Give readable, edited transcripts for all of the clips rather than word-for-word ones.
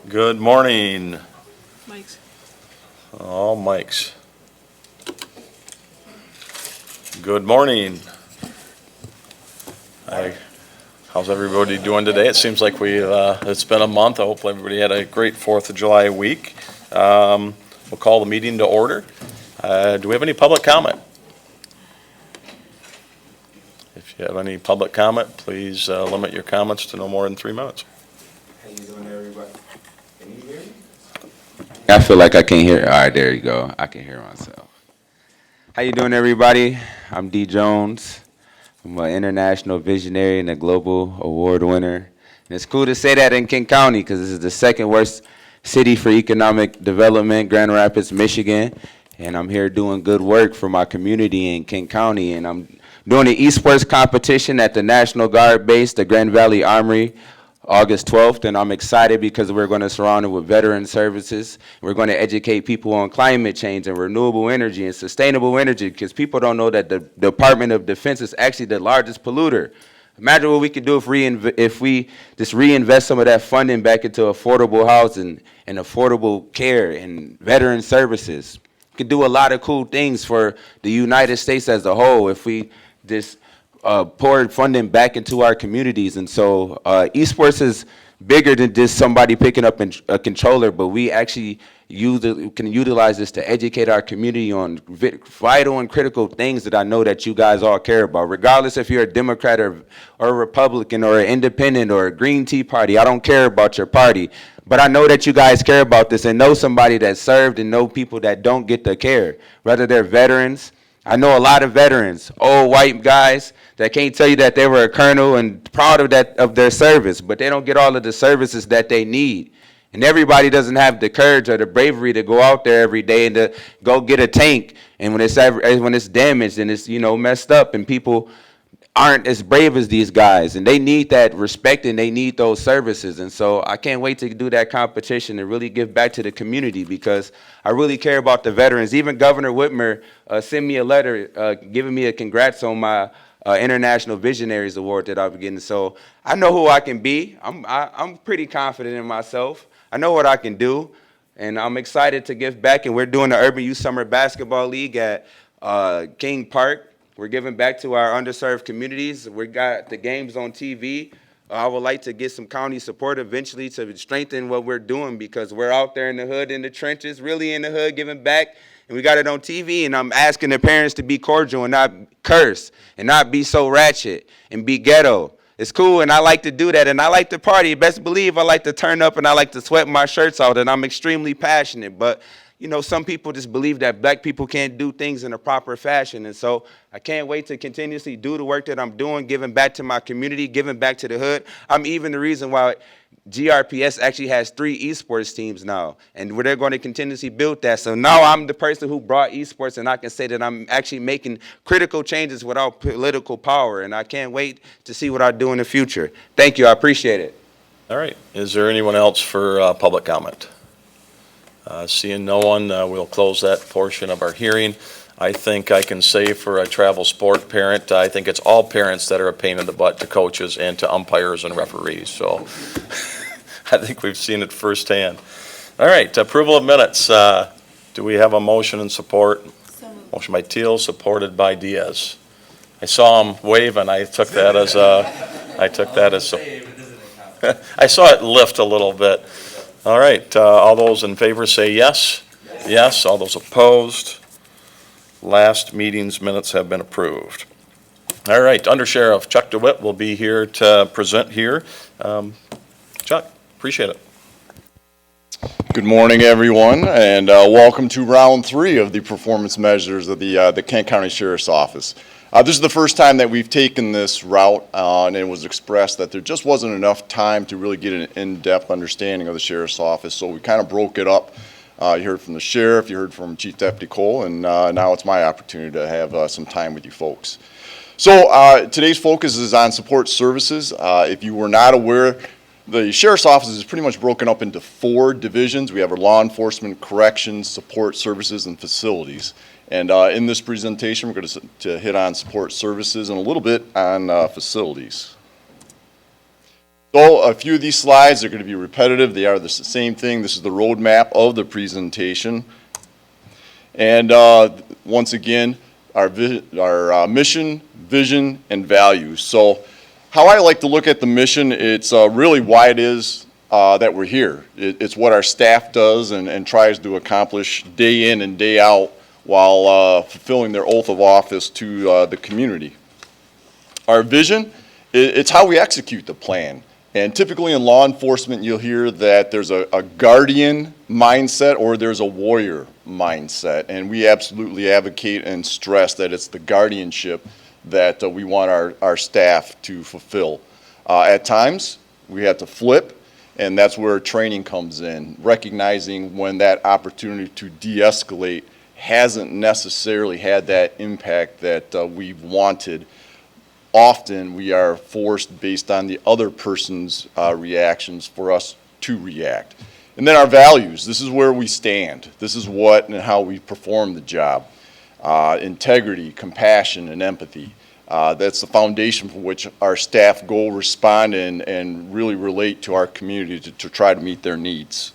Good morning. Mike's. All mics. Good morning. How's everybody doing today? It seems like it's been a month. I hope everybody had a great 4th of July week. We'll call the meeting to order. Do we have any public comment? If you have any public comment, please limit your comments to no more than 3 minutes. How you doing, everybody? Can you hear me? I feel like I can't hear. All right, there you go. I can hear myself. How you doing, everybody? I'm D. Jones. I'm an international visionary and a global award winner. And it's cool to say that in King County because this is the second worst city for economic development, Grand Rapids, Michigan. And I'm here doing good work for my community in King County. And I'm doing the esports competition at the National Guard base, the Grand Valley Armory, August 12th, and I'm excited because we're going to surround it with veteran services. We're going to educate people on climate change and renewable energy and sustainable energy because people don't know that the Department of Defense is actually the largest polluter. Imagine what we could do if we just reinvest some of that funding back into affordable housing and affordable care and veteran services. We could do a lot of cool things for the United States as a whole if we just poured funding back into our communities. And so esports is bigger than just somebody picking up a controller, but we actually can utilize this to educate our community on vital and critical things that I know that you guys all care about. Regardless if you're a Democrat or a Republican or an independent or a Green Tea Party, I don't care about your party. But I know that you guys care about this and know somebody that served and know people that don't get the care, whether they're veterans. I know a lot of veterans, old white guys that can't tell you that they were a colonel and proud of their service, but they don't get all of the services that they need. And everybody doesn't have the courage or the bravery to go out there every day and to go get a tank. And when it's damaged and it's messed up, and people aren't as brave as these guys, and they need that respect and they need those services. And so I can't wait to do that competition and really give back to the community because I really care about the veterans. Even Governor Whitmer sent me a letter giving me a congrats on my International Visionaries Award that I'll be getting. So I know who I can be. I'm pretty confident in myself. I know what I can do, and I'm excited to give back. And we're doing the Urban Youth Summer Basketball League at King Park. We're giving back to our underserved communities. We got the games on TV. I would like to get some county support eventually to strengthen what we're doing because we're out there in the hood, in the trenches, really in the hood, giving back. And we got it on TV, and I'm asking the parents to be cordial and not curse and not be so ratchet and be ghetto. It's cool, and I like to do that, and I like to party. Best believe I like to turn up, and I like to sweat my shirts out, and I'm extremely passionate. But some people just believe that black people can't do things in a proper fashion. And so I can't wait to continuously do the work that I'm doing, giving back to my community, giving back to the hood. I'm even the reason why GRPS actually has 3 esports teams now, and they're going to continuously build that. So now I'm the person who brought esports, and I can say that I'm actually making critical changes without political power, and I can't wait to see what I do in the future. Thank you. I appreciate it. All right. Is there anyone else for public comment? Seeing no one, we'll close that portion of our hearing. I think I can say for a travel sport parent, I think it's all parents that are a pain in the butt to coaches and to umpires and referees. So I think we've seen it firsthand. All right, approval of minutes. Do we have a motion and support? Motion by Teal, supported by Diaz. I saw him wave, and I took that as I saw it lift a little bit. All right, all those in favor say yes. Yes. All those opposed. Last meeting's minutes have been approved. All right, Under Sheriff Chuck DeWitt will be here to present here. Chuck, appreciate it. Good morning, everyone, and welcome to round 3 of the performance measures of the Kent County Sheriff's Office. This is the first time that we've taken this route, and it was expressed that there just wasn't enough time to really get an in-depth understanding of the Sheriff's Office, so we kind of broke it up. You heard from the Sheriff, you heard from Chief Deputy Cole, and now it's my opportunity to have some time with you folks. So today's focus is on support services. If you were not aware, the Sheriff's Office is pretty much broken up into 4 divisions. We have our law enforcement, corrections, support services, and facilities. And in this presentation, we're going to hit on support services and a little bit on facilities. So a few of these slides are going to be repetitive. They are the same thing. This is the roadmap of the presentation. And once again, our mission, vision, and values. So how I like to look at the mission, it's really why it is that we're here. It's what our staff does and tries to accomplish day in and day out while fulfilling their oath of office to the community. Our vision, it's how we execute the plan. And typically in law enforcement, you'll hear that there's a guardian mindset or there's a warrior mindset. And we absolutely advocate and stress that it's the guardianship that we want our staff to fulfill. At times, we have to flip, and that's where training comes in, recognizing when that opportunity to de-escalate hasn't necessarily had that impact that we've wanted. Often we are forced based on the other person's reactions for us to react. And then our values, this is where we stand. This is what and how we perform the job. Integrity, compassion, and empathy. That's the foundation for which our staff go, respond, and really relate to our community to try to meet their needs.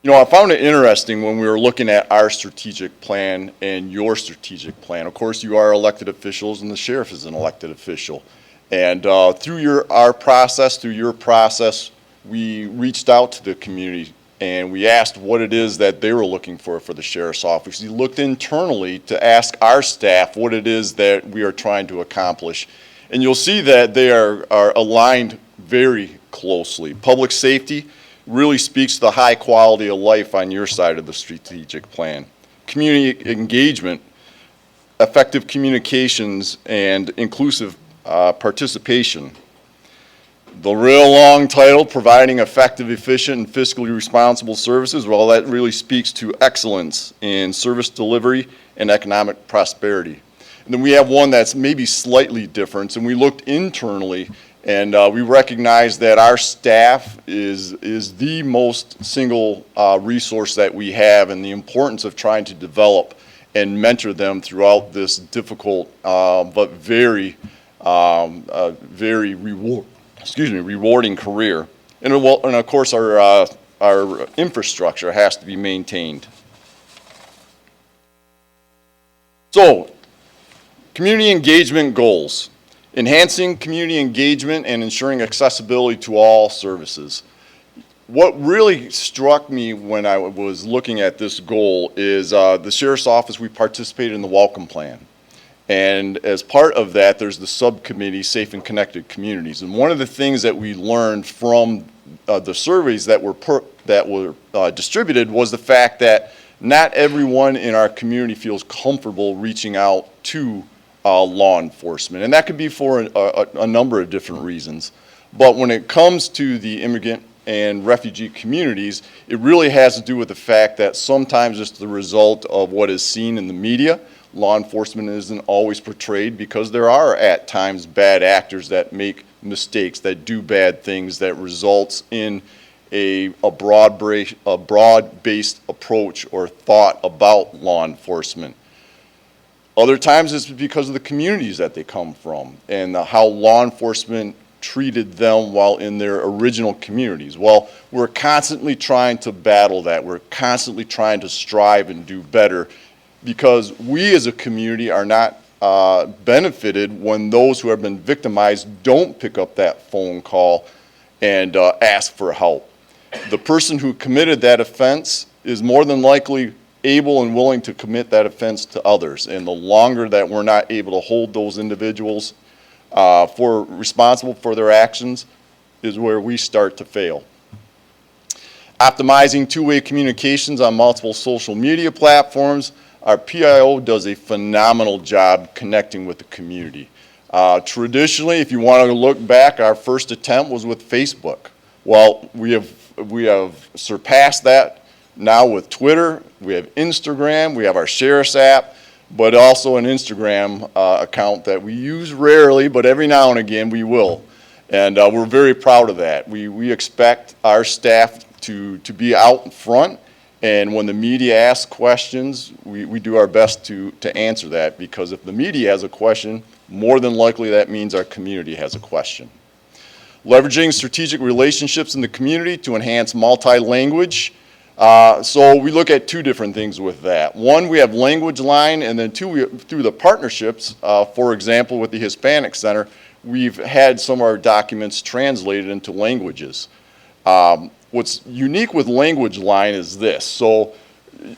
You know, I found it interesting when we were looking at our strategic plan and your strategic plan. Of course, you are elected officials, and the sheriff is an elected official. And through your process, we reached out to the community and we asked what it is that they were looking for the sheriff's office. We looked internally to ask our staff what it is that we are trying to accomplish. And you'll see that they are aligned very closely. Public safety really speaks to the high quality of life on your side of the strategic plan. Community engagement, effective communications, and inclusive participation. The real long title, providing effective, efficient, and fiscally responsible services, well, that really speaks to excellence in service delivery and economic prosperity. And then we have one that's maybe slightly different, and we looked internally and we recognize that our staff is the most single resource that we have, and the importance of trying to develop and mentor them throughout this difficult but very rewarding career. And of course, our infrastructure has to be maintained. So, community engagement goals. Enhancing community engagement and ensuring accessibility to all services. What really struck me when I was looking at this goal is the Sheriff's Office, we participated in the Welcome Plan. And as part of that, there's the subcommittee, Safe and Connected Communities. And one of the things that we learned from the surveys that were distributed was the fact that not everyone in our community feels comfortable reaching out to law enforcement. And that could be for a number of different reasons. But when it comes to the immigrant and refugee communities, it really has to do with the fact that sometimes it's the result of what is seen in the media. Law enforcement isn't always portrayed because there are at times bad actors that make mistakes, that do bad things, that results in a broad-based approach or thought about law enforcement. Other times it's because of the communities that they come from and how law enforcement treated them while in their original communities. Well, we're constantly trying to battle that. We're constantly trying to strive and do better because we as a community are not benefited when those who have been victimized don't pick up that phone call and ask for help. The person who committed that offense is more than likely able and willing to commit that offense to others. And the longer that we're not able to hold those individuals responsible for their actions is where we start to fail. Optimizing two-way communications on multiple social media platforms. Our PIO does a phenomenal job connecting with the community. Traditionally, if you want to look back, our first attempt was with Facebook. Well, we have surpassed that now with Twitter. We have Instagram, we have our Sheriff's app, but also an Instagram account that we use rarely, but every now and again we will. And we're very proud of that. We expect our staff to be out in front And when the media asks questions, we do our best to answer that, because if the media has a question, more than likely that means our community has a question. Leveraging strategic relationships in the community to enhance multi-language. So we look at two different things with that. One, we have Language Line, and then two, through the partnerships, for example, with the Hispanic Center, we've had some of our documents translated into languages. What's unique with Language Line is this. So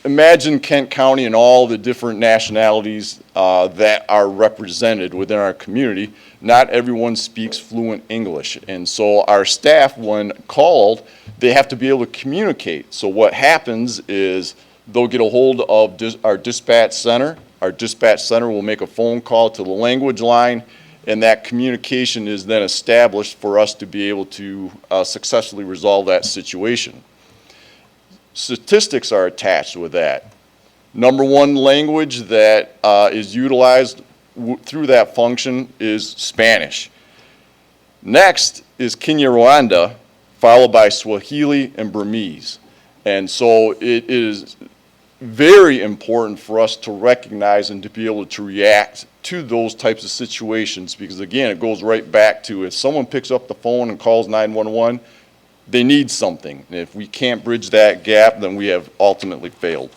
imagine Kent County and all the different nationalities that are represented within our community. Not everyone speaks fluent English. And so our staff, when called, they have to be able to communicate. So what happens is they'll get a hold of our dispatch center. Our dispatch center will make a phone call to the Language Line, and that communication is then established for us to be able to successfully resolve that situation. Statistics are attached with that. Number one language that is utilized through that function is Spanish. Next is Kinyarwanda, followed by Swahili and Burmese. And so it is very important for us to recognize and to be able to react to those types of situations, because again, it goes right back to, if someone picks up the phone and calls 911, they need something. And if we can't bridge that gap, then we have ultimately failed.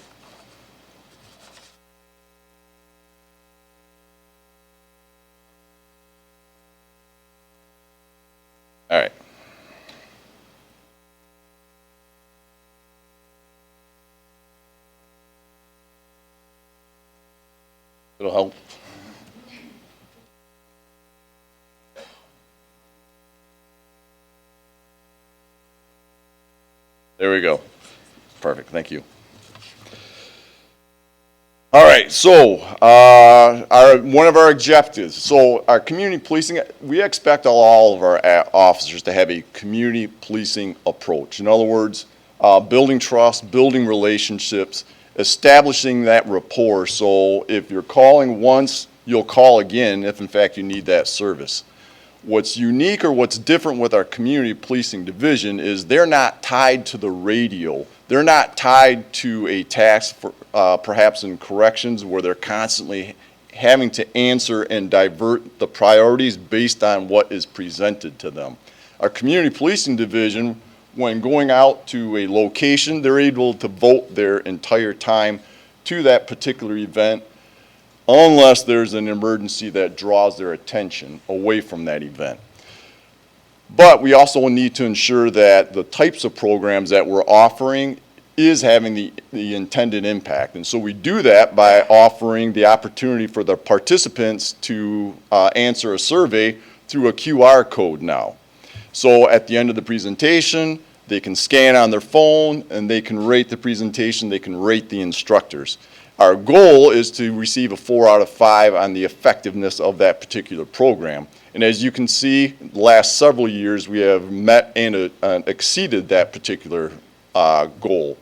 All right. It'll help. There we go. Perfect, thank you. All right, so one of our objectives, so our community policing, we expect all of our officers to have a community policing approach. In other words, building trust, building relationships, establishing that rapport, so if you're calling once, you'll call again if in fact you need that service. What's unique or what's different with our community policing division is they're not tied to the radio. They're not tied to a task, for, perhaps in corrections, where they're constantly having to answer and divert the priorities based on what is presented to them. Our community policing division, when going out to a location, they're able to devote their entire time to that particular event, unless there's an emergency that draws their attention away from that event. But we also need to ensure that the types of programs that we're offering is having the intended impact. And so we do that by offering the opportunity for the participants to answer a survey through a QR code now. So at the end of the presentation, they can scan on their phone and they can rate the presentation, they can rate the instructors. Our goal is to receive a 4 out of 5 on the effectiveness of that particular program. And as you can see, the last several years we have met and exceeded that particular goal.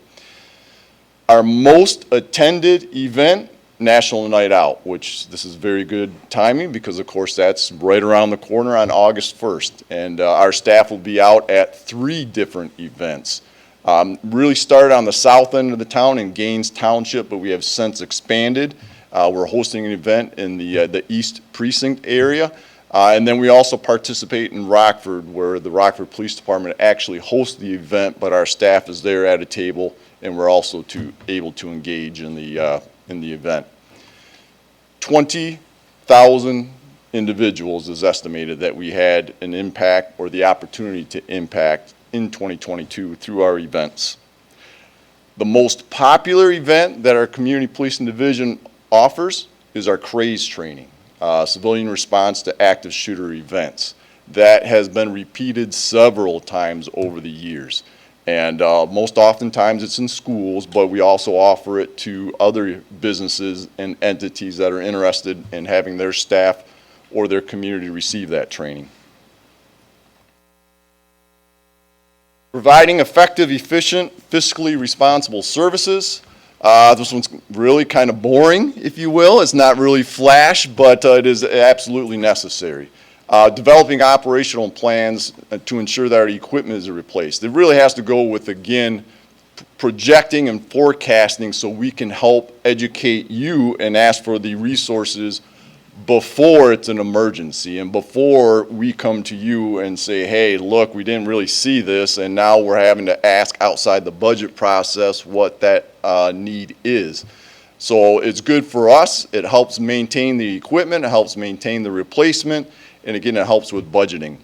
Our most attended event, National Night Out, which this is very good timing because of course that's right around the corner on August 1st. And our staff will be out at 3 different events. Really started on the south end of the town in Gaines Township, but we have since expanded. We're hosting an event in the East Precinct area. And then we also participate in Rockford, where the Rockford Police Department actually hosts the event, but our staff is there at a table, and we're also able to engage in the event. 20,000 individuals is estimated that we had an impact or the opportunity to impact in 2022 through our events. The most popular event that our Community Policing Division offers is our CRAZE training, civilian response to active shooter events. That has been repeated several times over the years. And most oftentimes it's in schools, but we also offer it to other businesses and entities that are interested in having their staff or their community receive that training. Providing effective, efficient, fiscally responsible services. This one's really kind of boring, if you will. It's not really flash, but it is absolutely necessary. Developing operational plans to ensure that our equipment is replaced. It really has to go with, again, projecting and forecasting so we can help educate you and ask for the resources before it's an emergency and before we come to you and say, hey, look, we didn't really see this, and now we're having to ask outside the budget process what that need is. So it's good for us. It helps maintain the equipment, it helps maintain the replacement, and again, it helps with budgeting.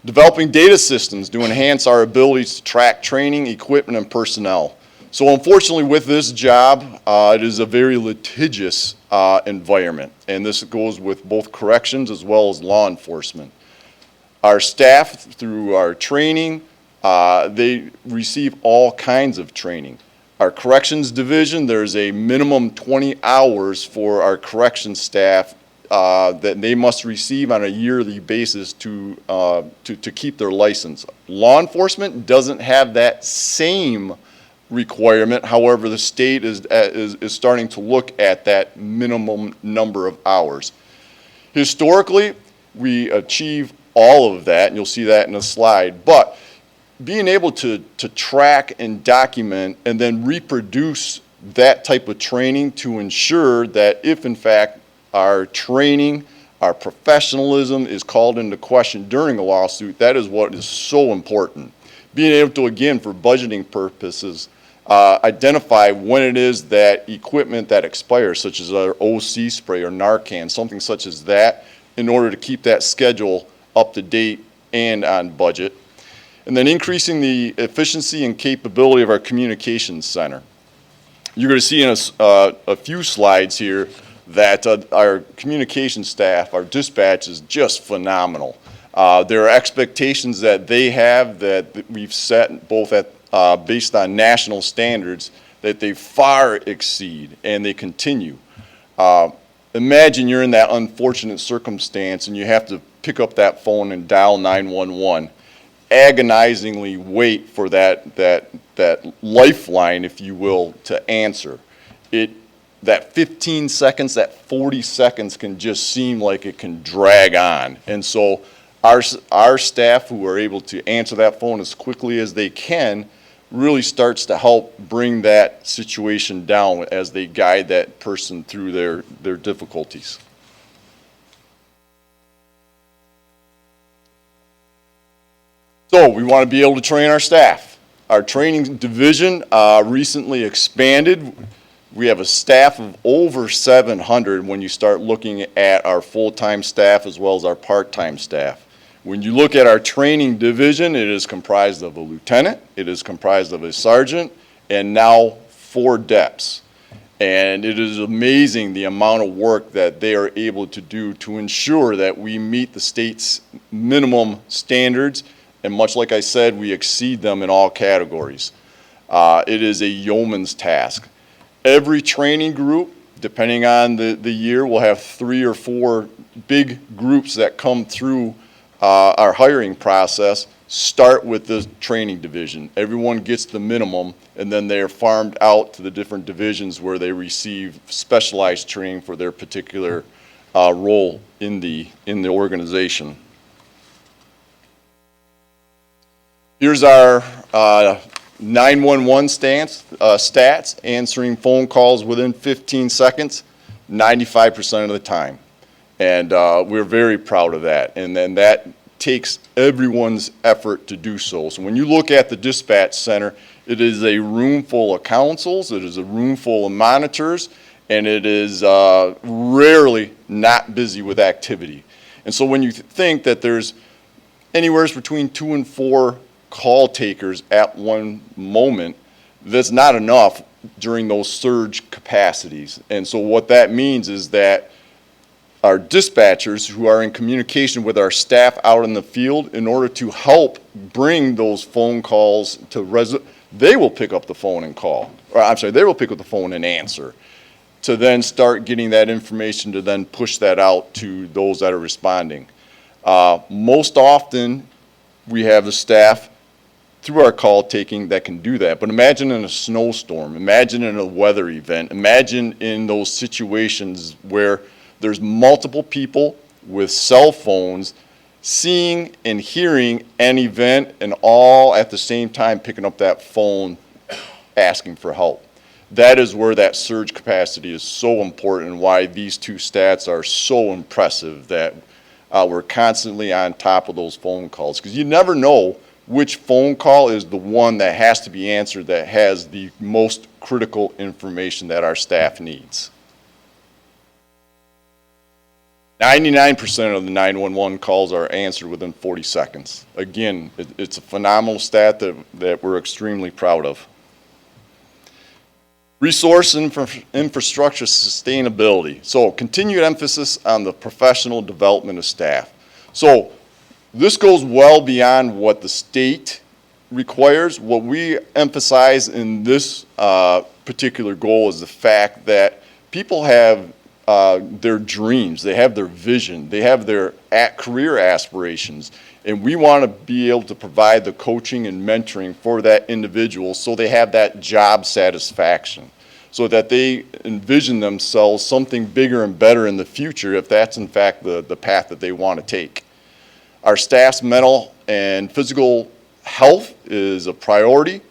Developing data systems to enhance our abilities to track training, equipment, and personnel. So unfortunately with this job, it is a very litigious environment, and this goes with both corrections as well as law enforcement. Our staff, through our training, they receive all kinds of training. Our corrections division, there's a minimum 20 hours for our corrections staff that they must receive on a yearly basis to keep their license. Law enforcement doesn't have that same requirement. However, the state is starting to look at that minimum number of hours. Historically, we achieve all of that, and you'll see that in a slide, but being able to track and document and then reproduce that type of training to ensure that if in fact our training, our professionalism is called into question during a lawsuit, that is what is so important. Being able to, again, for budgeting purposes, identify when it is that equipment that expires, such as our OC spray or Narcan, something such as that, in order to keep that schedule up to date and on budget. And then increasing the efficiency and capability of our communications center. You're going to see in a few slides here that our communication staff, our dispatch is just phenomenal. There are expectations that they have that we've set both at based on national standards that they far exceed, and they continue. Imagine you're in that unfortunate circumstance and you have to pick up that phone and dial 911, agonizingly wait for that lifeline, if you will, to answer. That 15 seconds, that 40 seconds can just seem like it can drag on. And so our staff who are able to answer that phone as quickly as they can really starts to help bring that situation down as they guide that person through their difficulties. So we want to be able to train our staff. Our training division recently expanded. We have a staff of over 700 when you start looking at our full-time staff as well as our part-time staff. When you look at our training division, it is comprised of a lieutenant, it is comprised of a sergeant, and now 4 DEPs. And it is amazing the amount of work that they are able to do to ensure that we meet the state's minimum standards, and much like I said, we exceed them in all categories. It is a yeoman's task. Every training group, depending on the year, will have 3 or 4 big groups that come through our hiring process, start with the training division. Everyone gets the minimum, and then they are farmed out to the different divisions where they receive specialized training for their particular role in the organization. Here's our 911 stats, answering phone calls within 15 seconds, 95% of the time. And we're very proud of that. And then that takes everyone's effort to do so. So when you look at the dispatch center, it is a room full of councils, it is a room full of monitors, and it is rarely not busy with activity. And so when you think that there's anywhere between 2 and 4 call takers at one moment, that's not enough during those surge capacities. And so what that means is that our dispatchers who are in communication with our staff out in the field, in order to help bring those phone calls to they will pick up the phone and call. Or I'm sorry, they will pick up the phone and answer, to then start getting that information to then push that out to those that are responding. Most often, we have the staff through our call taking that can do that. But imagine in a snowstorm, imagine in a weather event, imagine in those situations where there's multiple people with cell phones seeing and hearing an event and all at the same time picking up that phone asking for help. That is where that surge capacity is so important and why these two stats are so impressive, that we're constantly on top of those phone calls, because you never know which phone call is the one that has to be answered that has the most critical information that our staff needs. 99% of the 911 calls are answered within 40 seconds. Again, it's a phenomenal stat that we're extremely proud of. Resource infrastructure sustainability. So continued emphasis on the professional development of staff. So this goes well beyond what the state requires. What we emphasize in this particular goal is the fact that people have their dreams, they have their vision, they have their career aspirations, and we want to be able to provide the coaching and mentoring for that individual so they have that job satisfaction, so that they envision themselves something bigger and better in the future if that's in fact the path that they want to take. Our staff's mental and physical health is a priority.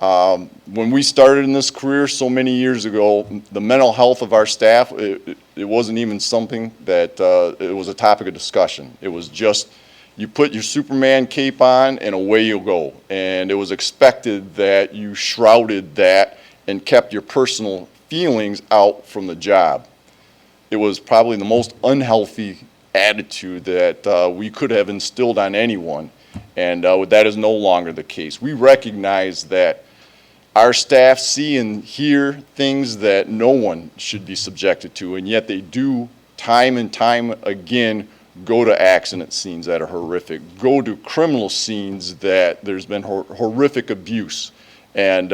When we started in this career so many years ago, the mental health of our staff, it wasn't even something that it was a topic of discussion. It was just, you put your Superman cape on and away you go. And it was expected that you shrouded that and kept your personal feelings out from the job. It was probably the most unhealthy attitude that we could have instilled on anyone, and that is no longer the case. We recognize that our staff see and hear things that no one should be subjected to, and yet they do time and time again go to accident scenes that are horrific, go to criminal scenes that there's been horrific abuse. And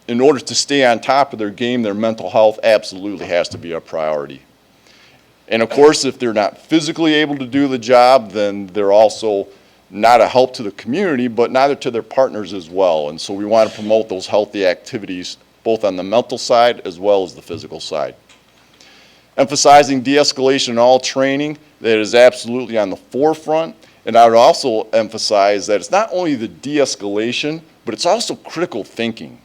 in order to stay on top of their game, their mental health absolutely has to be a priority. And of course, if they're not physically able to do the job, then they're also not a help to the community, but neither to their partners as well. And so we want to promote those healthy activities, both on the mental side as well as the physical side. Emphasizing de-escalation in all training, that is absolutely on the forefront. And I would also emphasize that it's not only the de-escalation, but it's also critical thinking.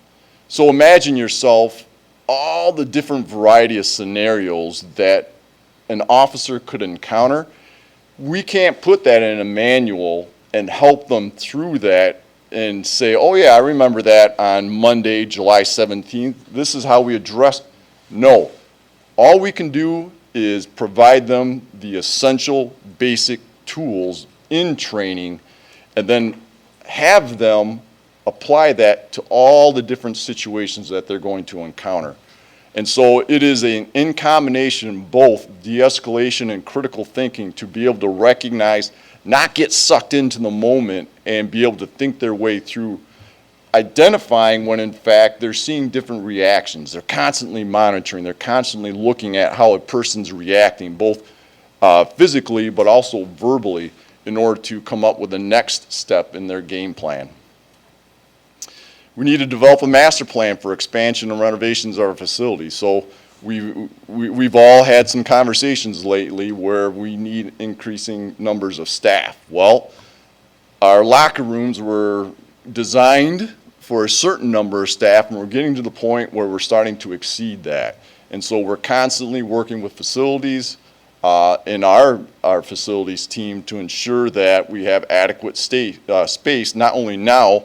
So imagine yourself all the different variety of scenarios that an officer could encounter. We can't put that in a manual and help them through that and say, oh yeah, I remember that on Monday, July 17th. This is how we address. No. All we can do is provide them the essential basic tools in training and then have them apply that to all the different situations that they're going to encounter. And so it is in combination both de-escalation and critical thinking to be able to recognize, not get sucked into the moment, and be able to think their way through identifying when in fact they're seeing different reactions. They're constantly monitoring, they're constantly looking at how a person's reacting, both physically but also verbally, in order to come up with the next step in their game plan. We need to develop a master plan for expansion and renovations of our facilities. So we've all had some conversations lately where we need increasing numbers of staff. Well, our locker rooms were designed for a certain number of staff, and we're getting to the point where we're starting to exceed that. And so we're constantly working with facilities in our facilities team to ensure that we have adequate space, not only now,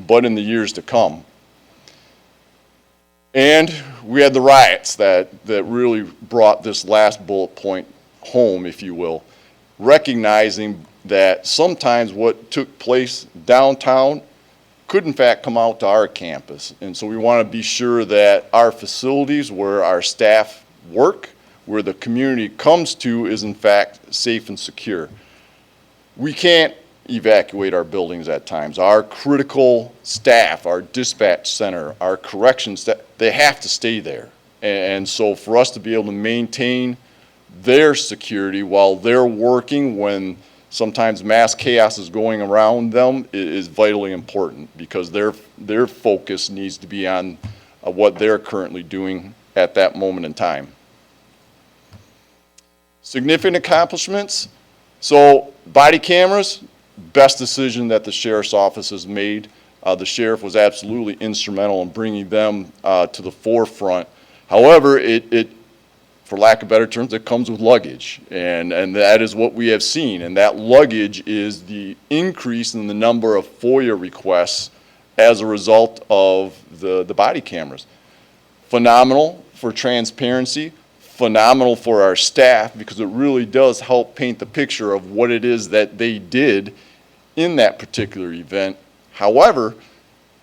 but in the years to come. And we had the riots that really brought this last bullet point home, if you will, recognizing that sometimes what took place downtown could in fact come out to our campus. And so we want to be sure that our facilities where our staff work, where the community comes to, is in fact safe and secure. We can't evacuate our buildings at times. Our critical staff, our dispatch center, our corrections staff, they have to stay there. And so for us to be able to maintain their security while they're working when sometimes mass chaos is going around them is vitally important, because their focus needs to be on what they're currently doing at that moment in time. Significant accomplishments. So body cameras, best decision that the sheriff's office has made. the sheriff was absolutely instrumental in bringing them to the forefront. However, for lack of better terms, it comes with luggage, and that is what we have seen, and that luggage is the increase in the number of FOIA requests as a result of the body cameras. Phenomenal for transparency, phenomenal for our staff, because it really does help paint the picture of what it is that they did in that particular event. However,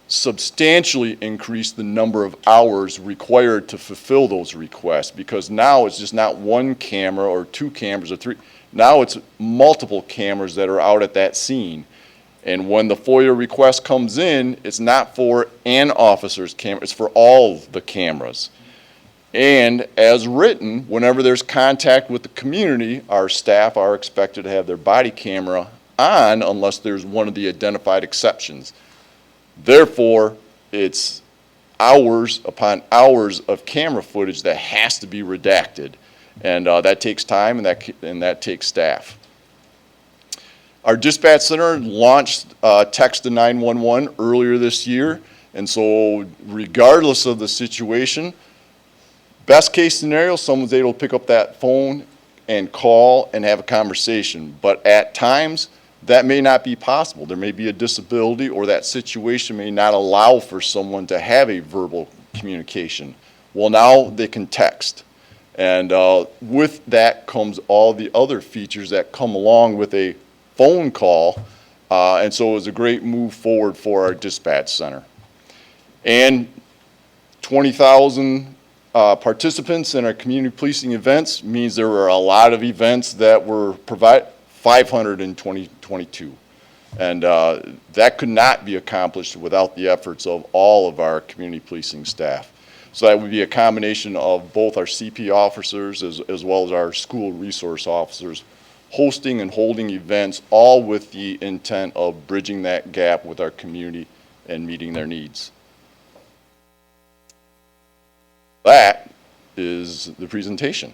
substantially increase the number of hours required to fulfill those requests, because now it's just not one camera or two cameras or three. Now it's multiple cameras that are out at that scene. And when the FOIA request comes in, it's not for an officer's camera, it's for all the cameras. And as written, whenever there's contact with the community, our staff are expected to have their body camera on unless there's one of the identified exceptions. Therefore, it's hours upon hours of camera footage that has to be redacted. And that takes time, and that takes staff. Our dispatch center launched text to 911 earlier this year. And so regardless of the situation, best case scenario, someone's able to pick up that phone and call and have a conversation. But at times, that may not be possible. There may be a disability, or that situation may not allow for someone to have a verbal communication. Well, now they can text. And with that comes all the other features that come along with a phone call. And so it was a great move forward for our dispatch center. And 20,000 participants in our community policing events means there were a lot of events that were provided. 500 in 2022. And that could not be accomplished without the efforts of all of our community policing staff. So that would be a combination of both our CP officers as well as our school resource officers hosting and holding events, all with the intent of bridging that gap with our community and meeting their needs. That is the presentation.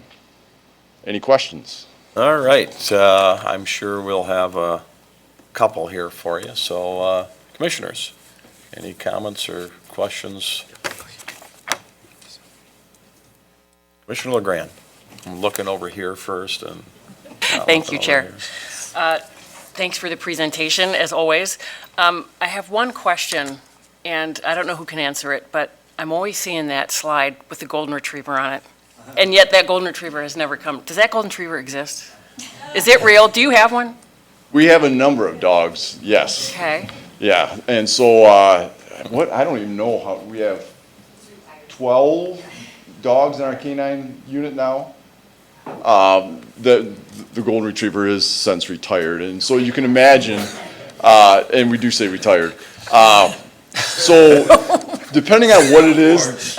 Any questions? All right, I'm sure we'll have a couple here for you. So, commissioners, any comments or questions? Commissioner LeGrand, I'm looking over here first and. Thank you, over Chair. here. Thanks for the presentation, as always. I have one question, and I don't know who can answer it, but I'm always seeing that slide with the golden retriever on it. And yet that golden retriever has never come. Does that golden retriever exist? Is it real? Do you have one? We have a number of dogs, yes. Okay. Yeah, and so, I don't even know how, we have 12 dogs in our canine unit now. The golden retriever is since retired, and so you can imagine, and we do say retired. So depending on what it is,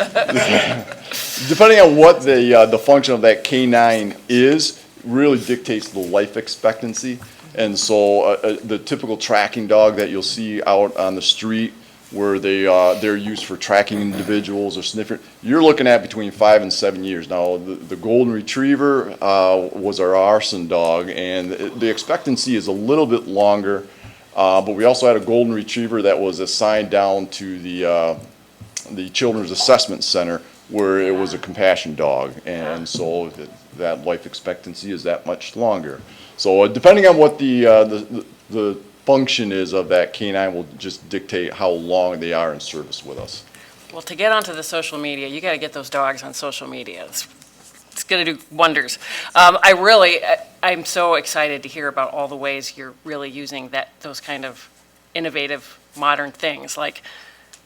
depending on what the function of that canine is, really dictates the life expectancy. And so the typical tracking dog that you'll see out on the street, where they're used for tracking individuals or sniffing, you're looking at between 5 and 7 years. Now, the golden retriever was our arson dog, and the expectancy is a little bit longer. But we also had a golden retriever that was assigned down to the Children's Assessment Center, where it was a compassion dog, and so that life expectancy is that much longer. So depending on what the function is of that canine will just dictate how long they are in service with us. Well, to get onto the social media, you got to get those dogs on social media. It's going to do wonders. I'm so excited to hear about all the ways you're really using those kind of innovative, modern things. Like,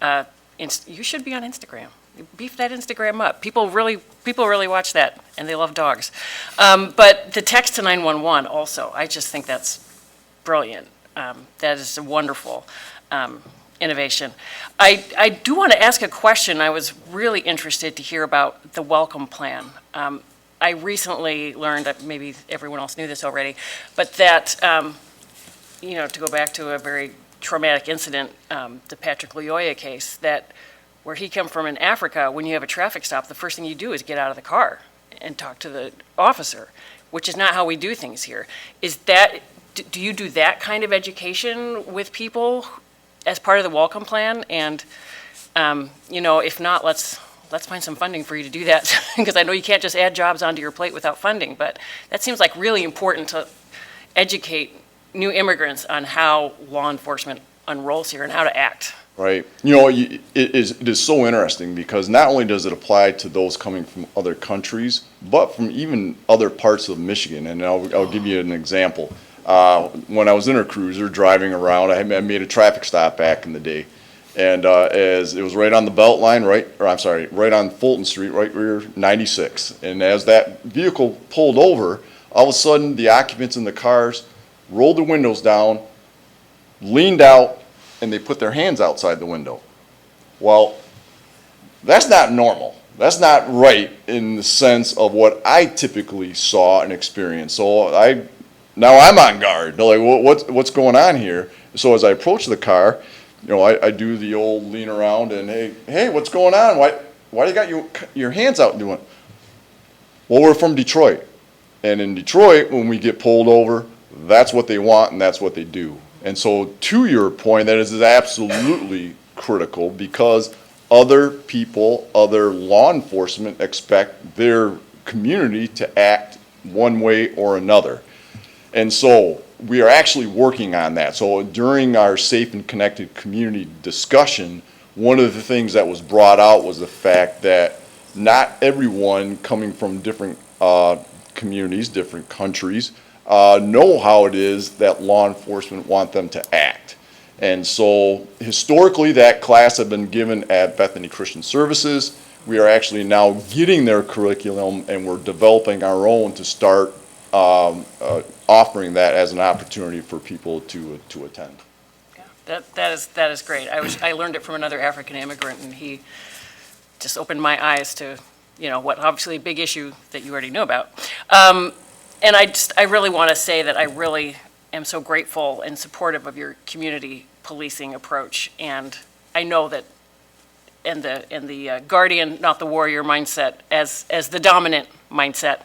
you should be on Instagram. Beef that Instagram up. People really watch that, and they love dogs. But the text to 911 also, I just think that's brilliant. That is a wonderful innovation. I do want to ask a question. I was really interested to hear about the welcome plan. I recently learned, that maybe everyone else knew this already, but that, to go back to a very traumatic incident, the Patrick Lyoya case, that where he came from in Africa, when you have a traffic stop, the first thing you do is get out of the car and talk to the officer, which is not how we do things here. Do you do that kind of education with people as part of the welcome plan, and, you know, if not, let's find some funding for you to do that, because I know you can't just add jobs onto your plate without funding, but that seems like really important to educate new immigrants on how law enforcement unrolls here and how to act. Right. You know, it is so interesting because not only does it apply to those coming from other countries, but from even other parts of Michigan. And I'll give you an example. When I was in a cruiser driving around, I made a traffic stop back in the day. And as it was right on the belt line, right on Fulton Street, right where 96. And as that vehicle pulled over, all of a sudden the occupants in the cars rolled the windows down, leaned out, and they put their hands outside the window. Well, that's not normal. That's not right in the sense of what I typically saw and experienced. So now I'm on guard. They're like, what's going on here? So as I approach the car, you know, I do the old lean around and hey, what's going on? Why do you got your hands out doing? Well, we're from Detroit, and in Detroit, when we get pulled over, that's what they want and that's what they do. And so to your point, that is absolutely critical because other people, other law enforcement expect their community to act one way or another. And so we are actually working on that. So during our Safe and Connected Community discussion, one of the things that was brought out was the fact that not everyone coming from different communities, different countries, know how it is that law enforcement want them to act. And so historically that class had been given at Bethany Christian Services. We are actually now getting their curriculum and we're developing our own to start offering that as an opportunity for people to attend. Yeah, that is great. I learned it from another African immigrant, and he just opened my eyes to, you know, what obviously a big issue that you already know about. And I really want to say that I really am so grateful and supportive of your community policing approach. And I know that in the guardian, not the warrior mindset as the dominant mindset.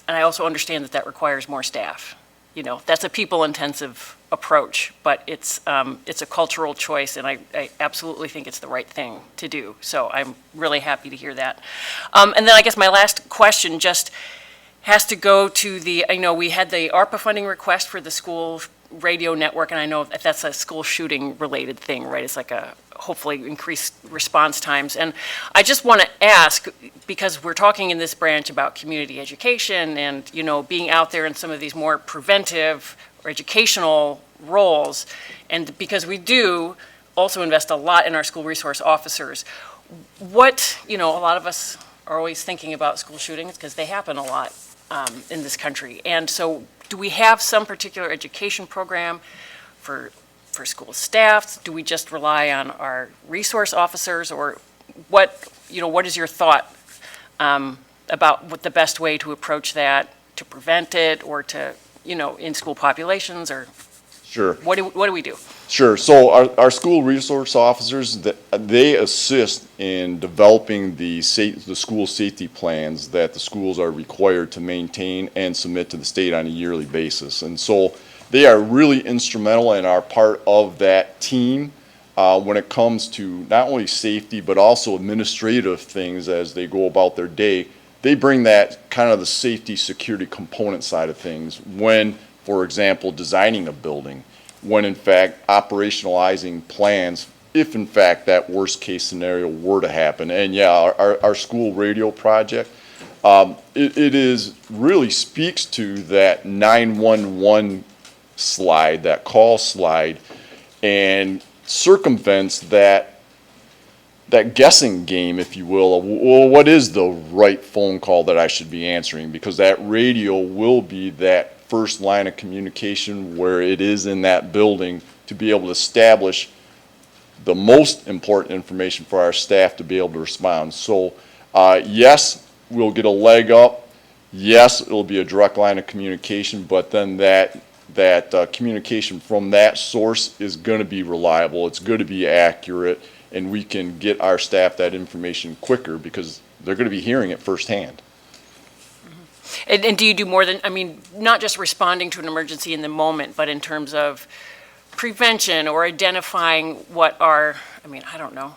And I also understand that requires more staff. You know, that's a people-intensive approach, but it's a cultural choice, and I absolutely think it's the right thing to do. So I'm really happy to hear that. And then I guess my last question just has to go to I know we had the ARPA funding request for the school radio network, and I know that's a school shooting related thing, right? It's like a hopefully increased response times. And I just want to ask, because we're talking in this branch about community education and, you know, being out there in some of these more preventive or educational roles, and because we do also invest a lot in our school resource officers, you know, a lot of us are always thinking about school shootings because they happen a lot in this country. And so do we have some particular education program for school staff? Do we just rely on our resource officers, or what is your thought about what the best way to approach that, to prevent it, or to, you know, in school populations, or Sure. what do we do? Sure. So our school resource officers, they assist in developing the school safety plans that the schools are required to maintain and submit to the state on a yearly basis. And so they are really instrumental and are part of that team when it comes to not only safety but also administrative things as they go about their day. They bring that kind of the safety security component side of things when, for example, designing a building, when in fact operationalizing plans if in fact that worst case scenario were to happen. And yeah, our school radio project, it is really speaks to that 911 slide, that call slide, and circumvents that guessing game, if you will, of, well, what is the right phone call that I should be answering? Because that radio will be that first line of communication where it is in that building to be able to establish the most important information for our staff to be able to respond. So yes, we'll get a leg up. Yes, it'll be a direct line of communication, but then that communication from that source is going to be reliable. It's going to be accurate, and we can get our staff that information quicker because they're going to be hearing it firsthand. And do you do more than, I mean, not just responding to an emergency in the moment, but in terms of prevention or identifying what are, I mean, I don't know,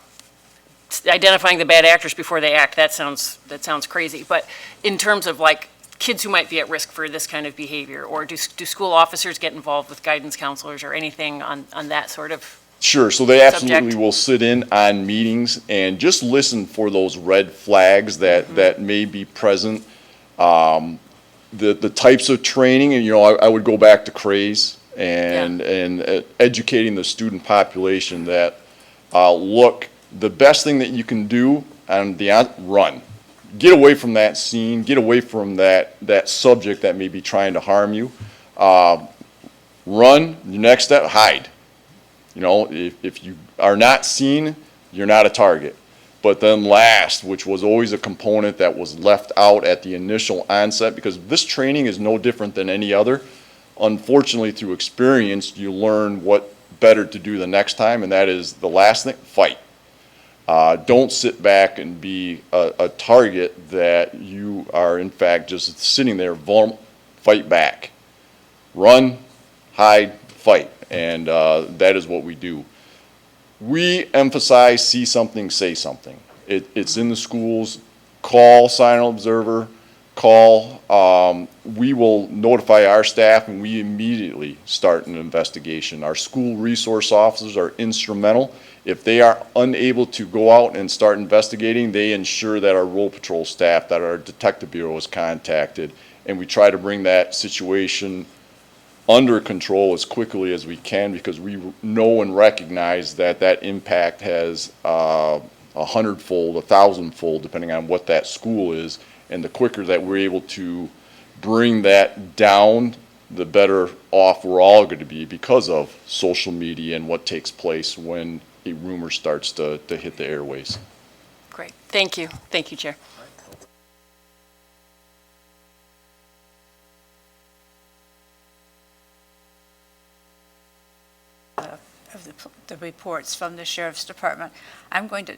identifying the bad actors before they act, that sounds crazy. But in terms of like kids who might be at risk for this kind of behavior, or do school officers get involved with guidance counselors or anything on that sort of? Sure, so they absolutely Subject. will sit in on meetings and just listen for those red flags that may be present. The types of training, and I would go back to CRAZE and educating the student population that, look, the best thing that you can do on run. Get away from that scene, get away from that subject that may be trying to harm you. Run, your next step, hide. If you are not seen, you're not a target. But then last, which was always a component that was left out at the initial onset, because this training is no different than any other. Unfortunately, through experience, you learn what better to do the next time, and that is the last thing, fight. Don't sit back and be a target that you are in fact just sitting there, fight back. Run, hide, fight, and that is what we do. We emphasize see something, say something. It's in the schools. Call Silent Observer, call. We will notify our staff and we immediately start an investigation. Our school resource officers are instrumental. If they are unable to go out and start investigating, they ensure that our roll patrol staff, that our detective bureau is contacted, and we try to bring that situation under control as quickly as we can, because we know and recognize that impact has 100-fold, 1,000-fold, depending on what that school is. And the quicker that we're able to bring that down, the better off we're all going to be because of social media and what takes place when a rumor starts to hit the airways. Great, thank you. Thank you, Chair. Of the reports from the Sheriff's Department. I'm going to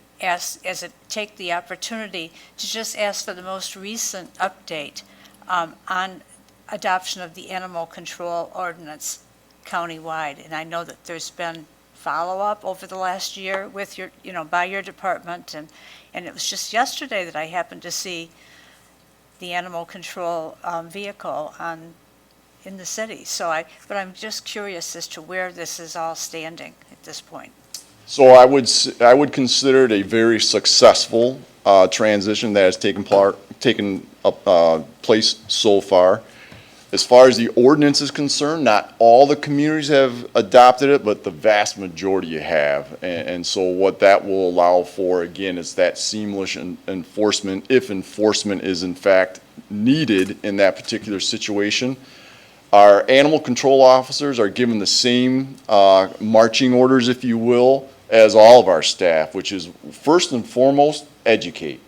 take the opportunity to just ask for the most recent update on adoption of the animal control ordinance countywide. And I know that there's been follow-up over the last year with by your department, and it was just yesterday that I happened to see the animal control vehicle in the city. But I'm just curious as to where this is all standing at this point. So I would consider it a very successful transition that has taken place so far. As far as the ordinance is concerned, not all the communities have adopted it, but the vast majority have. And so what that will allow for, again, is that seamless enforcement, if enforcement is in fact needed in that particular situation. Our animal control officers are given the same marching orders, if you will, as all of our staff, which is first and foremost, educate.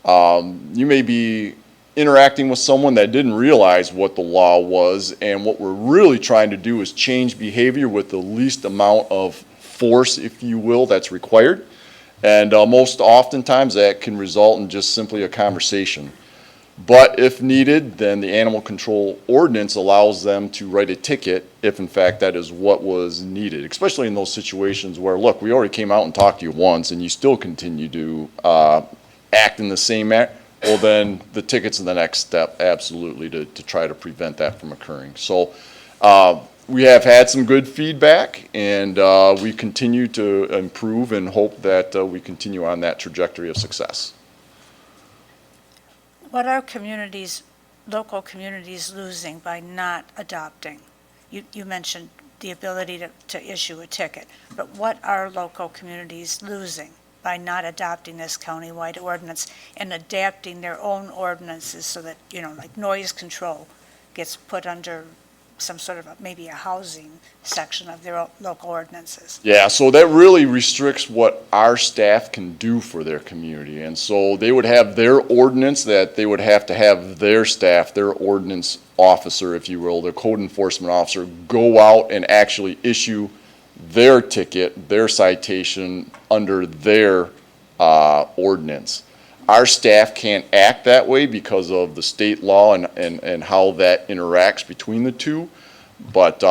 You may be interacting with someone that didn't realize what the law was, and what we're really trying to do is change behavior with the least amount of force, if you will, that's required. And most oftentimes that can result in just simply a conversation. But if needed, then the animal control ordinance allows them to write a ticket if in fact that is what was needed, especially in those situations where, look, we already came out and talked to you once and you still continue to act in the same manner. Well, then the ticket's the next step, absolutely, to try to prevent that from occurring. So we have had some good feedback, and we continue to improve and hope that we continue on that trajectory of success. What are local communities losing by not adopting? You mentioned the ability to issue a ticket, but what are local communities losing by not adopting this countywide ordinance and adapting their own ordinances so that, like noise control gets put under some sort of maybe a housing section of their local ordinances? Yeah, so that really restricts what our staff can do for their community. And so they would have their ordinance that they would have to have their staff, their ordinance officer, if you will, their code enforcement officer, go out and actually issue their ticket, their citation under their ordinance. Our staff can't act that way because of the state law and how that interacts between the two. But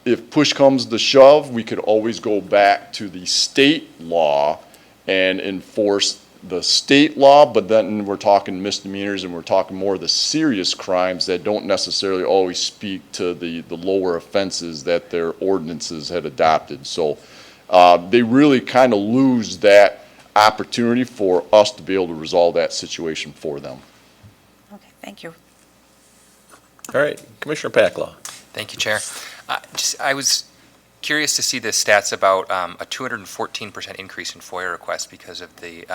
if push comes to shove, we could always go back to the state law and enforce the state law, but then we're talking misdemeanors and we're talking more of the serious crimes that don't necessarily always speak to the lower offenses that their ordinances had adopted. So they really kind of lose that opportunity for us to be able to resolve that situation for them. Okay, thank you. All right, Commissioner Pacla. Thank you, Chair. I was curious to see the stats about a 214% increase in FOIA requests because of the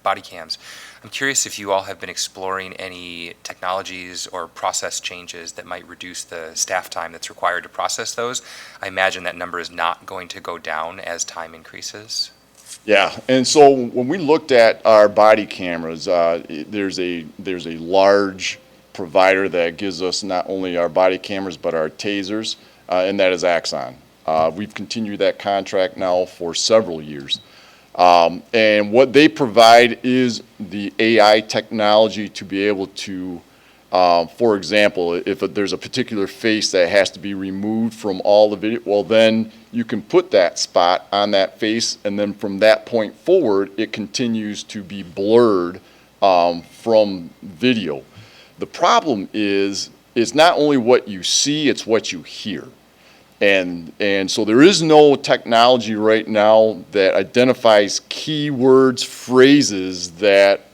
body cams. I'm curious if you all have been exploring any technologies or process changes that might reduce the staff time that's required to process those. I imagine that number is not going to go down as time increases. Yeah, and so when we looked at our body cameras, there's a large provider that gives us not only our body cameras but our tasers, and that is Axon. We've continued that contract now for several years. And what they provide is the AI technology to be able to, for example, if there's a particular face that has to be removed from all the video, well, then you can put that spot on that face, and then from that point forward, it continues to be blurred from video. The problem is, it's not only what you see, it's what you hear. And so there is no technology right now that identifies keywords, phrases that,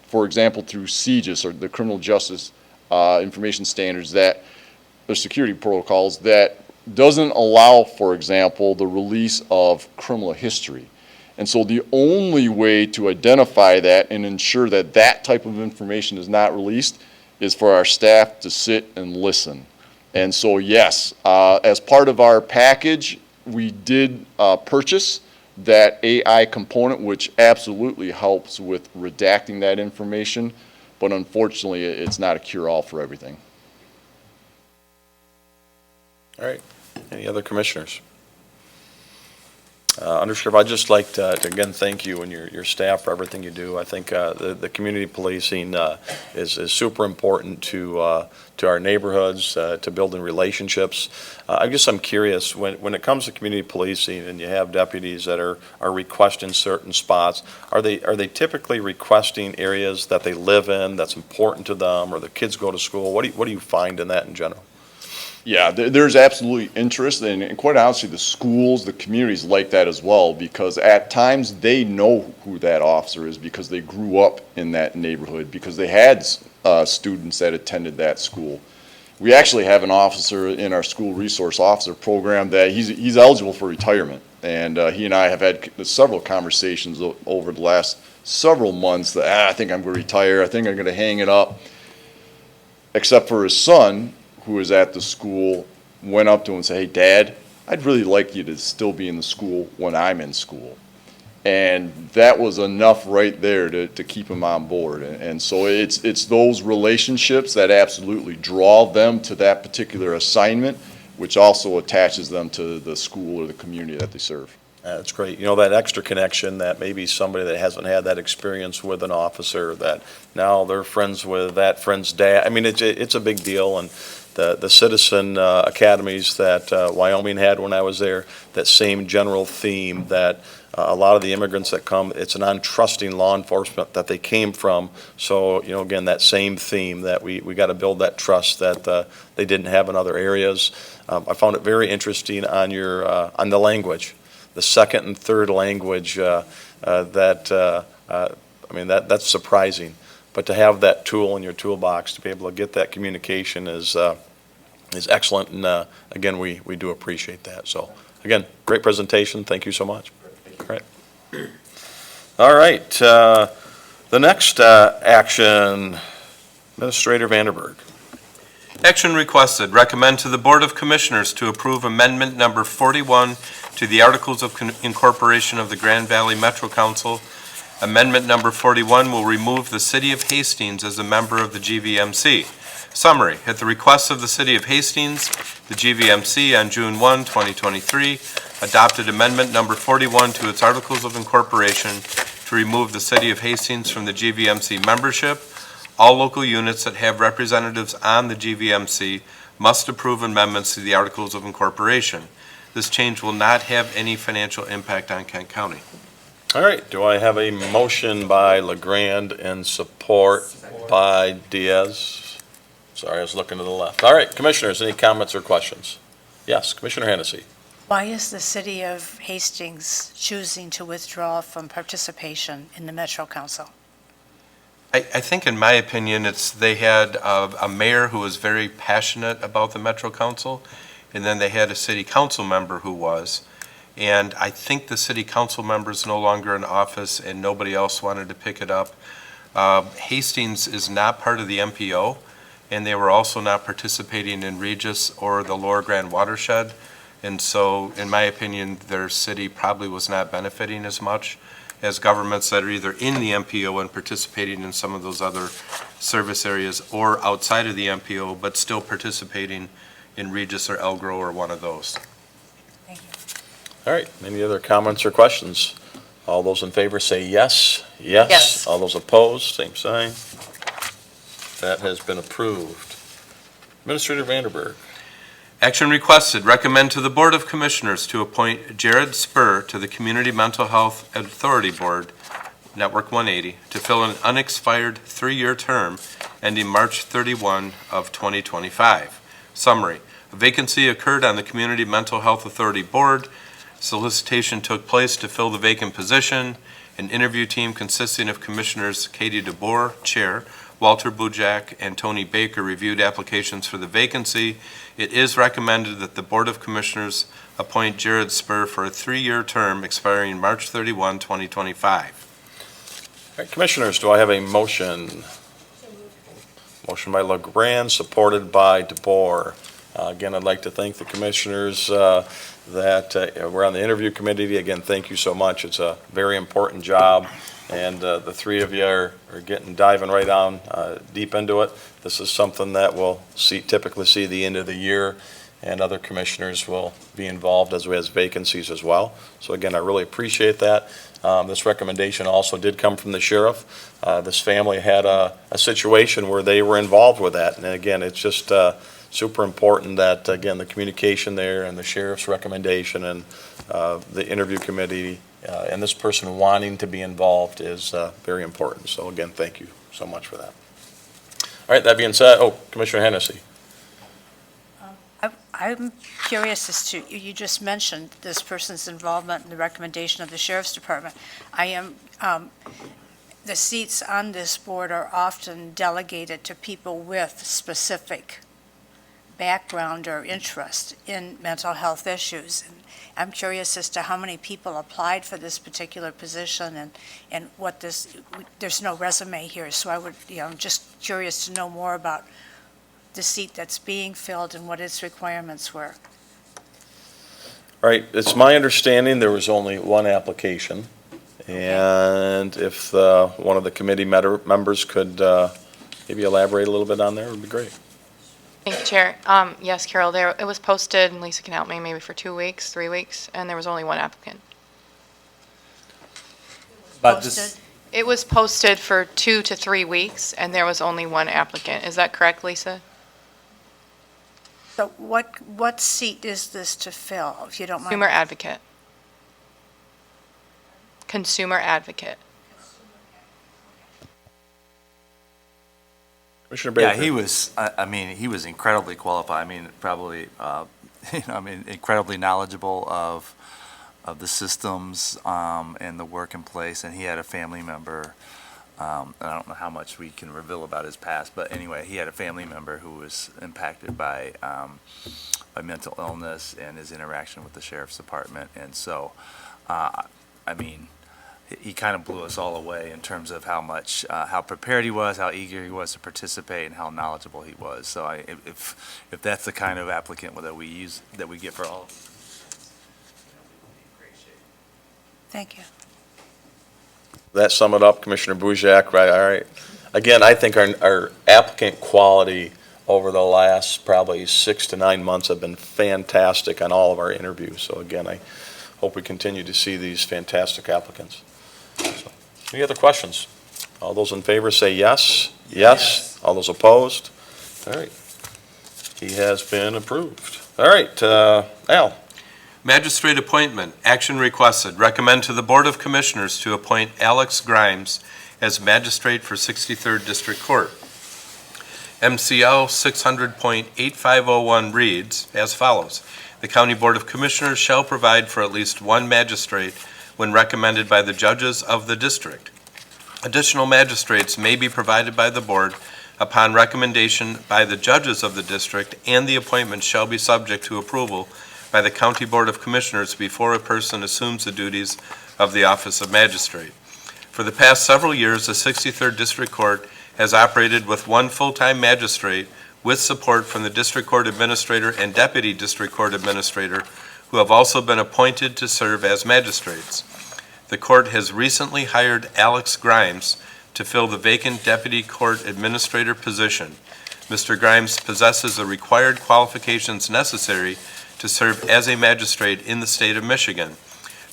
for example, through CJIS or the Criminal Justice Information Standards, that the security protocols, that doesn't allow, for example, the release of criminal history. And so the only way to identify that and ensure that that type of information is not released is for our staff to sit and listen. And so, yes, as part of our package, we did purchase that AI component, which absolutely helps with redacting that information, but unfortunately, it's not a cure-all for everything. All right, any other commissioners? Undersheriff, I'd just like to again thank you and your staff for everything you do. I think the community policing is super important to our neighborhoods, to building relationships. I'm curious, when it comes to community policing and you have deputies that are requesting certain spots, are they typically requesting areas that they live in that's important to them, or the kids go to school? What do you find in that in general? Yeah, there's absolutely interest, and quite honestly, the schools, the communities like that as well, because at times they know who that officer is because they grew up in that neighborhood, because they had students that attended that school. We actually have an officer in our school resource officer program that he's eligible for retirement, and he and I have had several conversations over the last several months that I think I'm going to retire, I think I'm going to hang it up, except for his son, who was at the school, went up to him and said, "Hey, Dad, I'd really like you to still be in the school when I'm in school." And that was enough right there to keep him on board. And so it's those relationships that absolutely draw them to that particular assignment, which also attaches them to the school or the community that they serve. That's great. You know, that extra connection that maybe somebody that hasn't had that experience with an officer, that now they're friends with that friend's dad. I mean, it's a big deal. And the citizen academies that Wyoming had when I was there, that same general theme that a lot of the immigrants that come, it's an untrusting law enforcement that they came from. So, you know, again, that same theme that we got to build that trust that they didn't have in other areas. I found it very interesting on on the language, the second and third language that's surprising. But to have that tool in your toolbox to be able to get that communication is excellent, and again, we do appreciate that. So, again, great presentation. Thank you so much. All right. The next action, Administrator Vanderberg. Action requested, recommend to the Board of Commissioners to approve amendment number 41 to the Articles of Incorporation of the Grand Valley Metro Council. Amendment number 41 will remove the City of Hastings as a member of the GVMC. Summary, at the request of the City of Hastings, the GVMC on June 1, 2023, adopted amendment number 41 to its Articles of Incorporation to remove the City of Hastings from the GVMC membership. all local units that have representatives on the GVMC must approve amendments to the Articles of Incorporation. This change will not have any financial impact on Kent County. All right, do I have a motion by LeGrand and support by Diaz? Sorry, I was looking to the left. All right, commissioners, any comments or questions? Yes, Commissioner Hennessy. Why is the city of Hastings choosing to withdraw from participation in the Metro Council? I think, in my opinion, they had a mayor who was very passionate about the Metro Council, and then they had a city council member who was. And I think the city council member is no longer in office, and nobody else wanted to pick it up. Hastings is not part of the MPO, and they were also not participating in Regis or the Lower Grand Watershed. And so, in my opinion, their city probably was not benefiting as much as governments that are either in the MPO and participating in some of those other service areas, or outside of the MPO, but still participating in Regis or Elgro or one of those. Thank you. All right, any other comments or questions? All those in favor say yes. Yes. Yes. All those opposed, same sign. That has been approved. Administrator Vanderberg. Action requested, recommend to the Board of Commissioners to appoint Jared Spur to the Community Mental Health Authority Board, Network 180, to fill an unexpired 3-year term ending March 31 of 2025. Summary, a vacancy occurred on the Community Mental Health Authority Board. Solicitation took place to fill the vacant position. An interview team consisting of Commissioners Katie DeBoer, Chair, Walter Bujak, and Tony Baker reviewed applications for the vacancy. It is recommended that the Board of Commissioners appoint Jared Spur for a 3-year term expiring March 31, 2025. All right, commissioners, do I have a motion? Motion by LeGrand, supported by DeBoer. Again, I'd like to thank the commissioners that were on the interview committee. Again, thank you so much. It's a very important job, and the three of you are diving right on deep into it. This is something that we'll typically see the end of the year, and other commissioners will be involved as we have vacancies as well. So again, I really appreciate that. This recommendation also did come from the sheriff. This family had a situation where they were involved with that, and again, it's just super important that, again, the communication there and the sheriff's recommendation and the interview committee and this person wanting to be involved is very important. So again, thank you so much for that. All right, that being said, Commissioner Hennessy. I'm curious as to, you just mentioned this person's involvement in the recommendation of the Sheriff's Department. The seats on this board are often delegated to people with specific background or interest in mental health issues. And I'm curious as to how many people applied for this particular position and what there's no resume here, so I'm just curious to know more about the seat that's being filled and what its requirements were. All right, it's my understanding there was only one application, and if one of the committee members could maybe elaborate a little bit on there, it would be great. Thank you, Chair. Yes, Carol, it was posted, and Lisa can help me, maybe for 2 weeks, 3 weeks, and there was only one applicant. But Posted? It was posted for 2 to 3 weeks, and there was only one applicant. Is that correct, Lisa? So what seat is this to fill, if you don't mind? Consumer advocate. Consumer advocate. Commissioner Baker. yeah, he was. He was incredibly qualified. Probably, incredibly knowledgeable of the systems and the work in place. And he had a family member. I don't know how much we can reveal about his past, but anyway, he had a family member who was impacted by mental illness and his interaction with the sheriff's department. And so, he kind of blew us all away in terms of how prepared he was, how eager he was to participate, and how knowledgeable he was. So if that's the kind of applicant that we get for all of them, Thank you. That sum it up, Commissioner Bujak, right? All right. Again, I think our applicant quality over the last probably 6 to 9 months have been fantastic on all of our interviews. So again, I hope we continue to see these fantastic applicants. So, any other questions? All those in favor say yes. Yes. All those opposed? All right. He has been approved. All right, Al. Magistrate appointment, action requested. Recommend to the Board of Commissioners to appoint Alex Grimes as magistrate for 63rd District Court. MCL 600.8501 reads as follows. The County Board of Commissioners shall provide for at least one magistrate when recommended by the judges of the district. Additional magistrates may be provided by the board upon recommendation by the judges of the district, and the appointment shall be subject to approval by the County Board of Commissioners before a person assumes the duties of the office of magistrate. For the past several years, the 63rd District Court has operated with one full-time magistrate with support from the District Court Administrator and Deputy District Court Administrator, who have also been appointed to serve as magistrates. The court has recently hired Alex Grimes to fill the vacant Deputy Court Administrator position. Mr. Grimes possesses the required qualifications necessary to serve as a magistrate in the state of Michigan.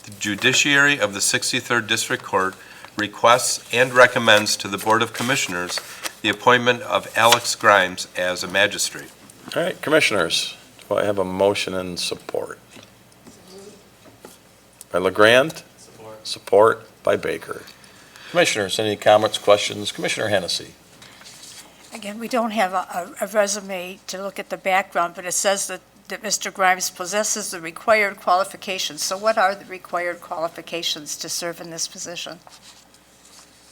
The judiciary of the 63rd District Court requests and recommends to the Board of Commissioners the appointment of Alex Grimes as a magistrate. All right, Commissioners, do I have a motion and support? By LeGrand? Support by Baker. Commissioners, any comments, questions? Commissioner Hennessy. Again, we don't have a resume to look at the background, but it says that Mr. Grimes possesses the required qualifications. So what are the required qualifications to serve in this position?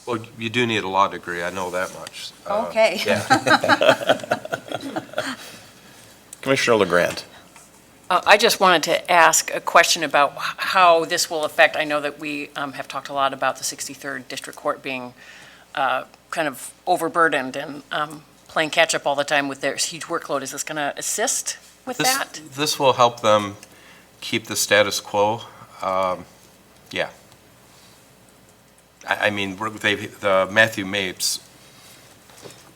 Well, you do need a law degree, I know that much. Okay. Yeah. Commissioner LeGrand. I just wanted to ask a question about how this will affect, I know that we have talked a lot about the 63rd District Court being kind of overburdened and playing catch-up all the time with their huge workload. Is this going to assist with that? This will help them keep the status quo. Yeah. I mean, the Matthew Mapes,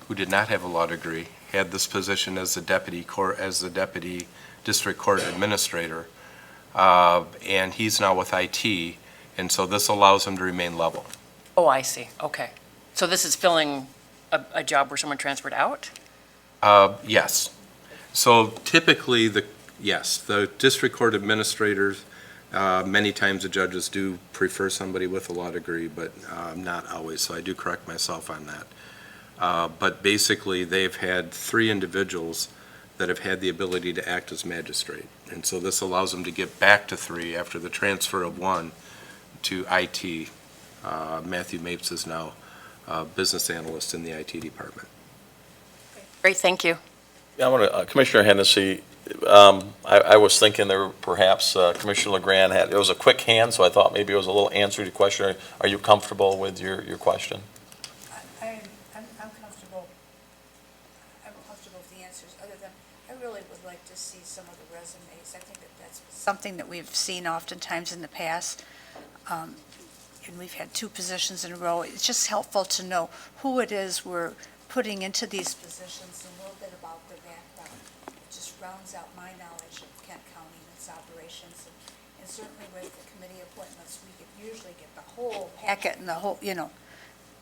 who did not have a law degree, had this position as the deputy district court administrator, and he's now with IT, and so this allows him to remain level. Oh, I see. Okay. So this is filling a job where someone transferred out? Yes. So typically, the district court administrators, many times the judges do prefer somebody with a law degree, but not always, so I do correct myself on that. But basically, they've had 3 individuals that have had the ability to act as magistrate. And so this allows them to get back to 3 after the transfer of 1 to IT. Matthew Mapes is now a business analyst in the IT department. Great, thank you. Yeah, I want to, Commissioner Hennessy, I was thinking there perhaps Commissioner LeGrand had, it was a quick hand, so I thought maybe it was a little answer to your question. Are you comfortable with your question? I'm comfortable. I'm comfortable with the answers, other than I really would like to see some of the resumes. I think that that's something that we've seen oftentimes in the past. And we've had 2 positions in a row. It's just helpful to know who it is we're putting into these positions and a little bit about their background. It just rounds out my knowledge of Kent County and its operations. And certainly with the committee appointments, we could usually get the whole packet and the whole,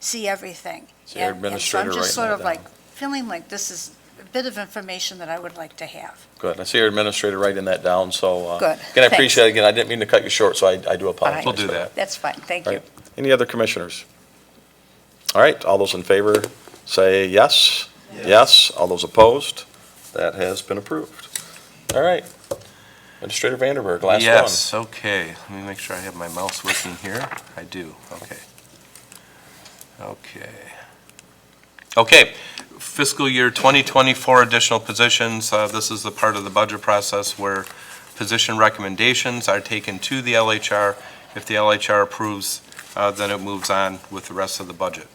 see everything. So your And administrator so I'm just writing sort that of like down. feeling like this is a bit of information that I would like to have. Good. I see your administrator writing that down, so. Good. Again, I Thanks. appreciate it. Again, I didn't mean to cut you short, so I do apologize. We'll do for that. That's fine, thank All you. right. Any other commissioners? All right, all those in favor say yes. Yes. All those opposed? That has been approved. All right. Administrator Vanderberg, last one. Yes, okay. Let me make sure I have my mouse working here. I do, okay. Okay, fiscal year 2024 additional positions. This is the part of the budget process where position recommendations are taken to the LHR. If the LHR approves, then it moves on with the rest of the budget.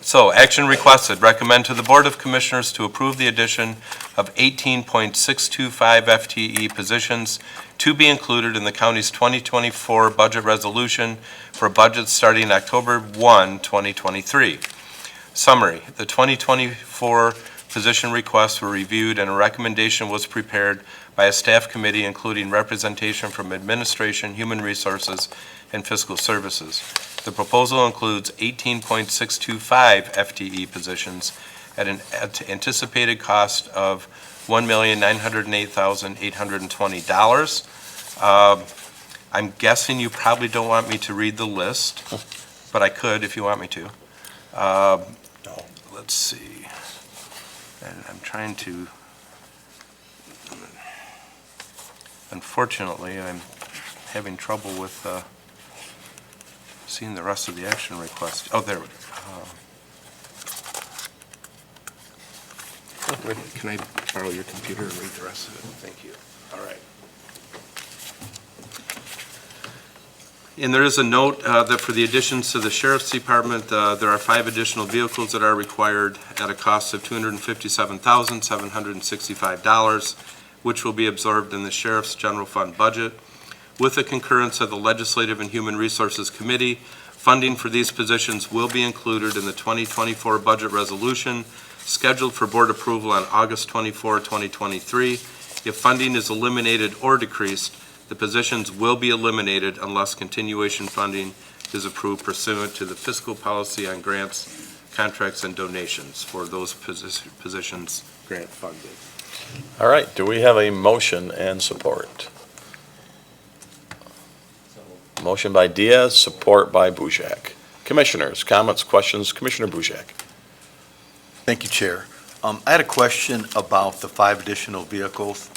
So, action requested, recommend to the Board of Commissioners to approve the addition of 18.625 FTE positions to be included in the county's 2024 budget resolution for budgets starting October 1, 2023. Summary, the 2024 position requests were reviewed and a recommendation was prepared by a staff committee including representation from administration, human resources, and fiscal services. The proposal includes 18.625 FTE positions at an anticipated cost of $1,908,820. I'm guessing you probably don't want me to read the list, but I could if you want me to. Let's see. And I'm trying to, unfortunately, I'm having trouble with seeing the rest of the action request. Oh, there we go. Can I borrow your computer and read the rest of it? Thank you. All right. And there is a note that for the additions to the Sheriff's Department, there are 5 additional vehicles that are required at a cost of $257,765, which will be absorbed in the Sheriff's General Fund budget. With the concurrence of the Legislative and Human Resources Committee, funding for these positions will be included in the 2024 budget resolution scheduled for board approval on August 24, 2023. If funding is eliminated or decreased, the positions will be eliminated unless continuation funding is approved pursuant to the fiscal policy on grants, contracts, and donations for those positions grant funded. All right, do we have a motion and support? Motion by Diaz, support by Bujak. Commissioners, comments, questions? Commissioner Bujak. Thank you, Chair. I had a question about the 5 additional vehicles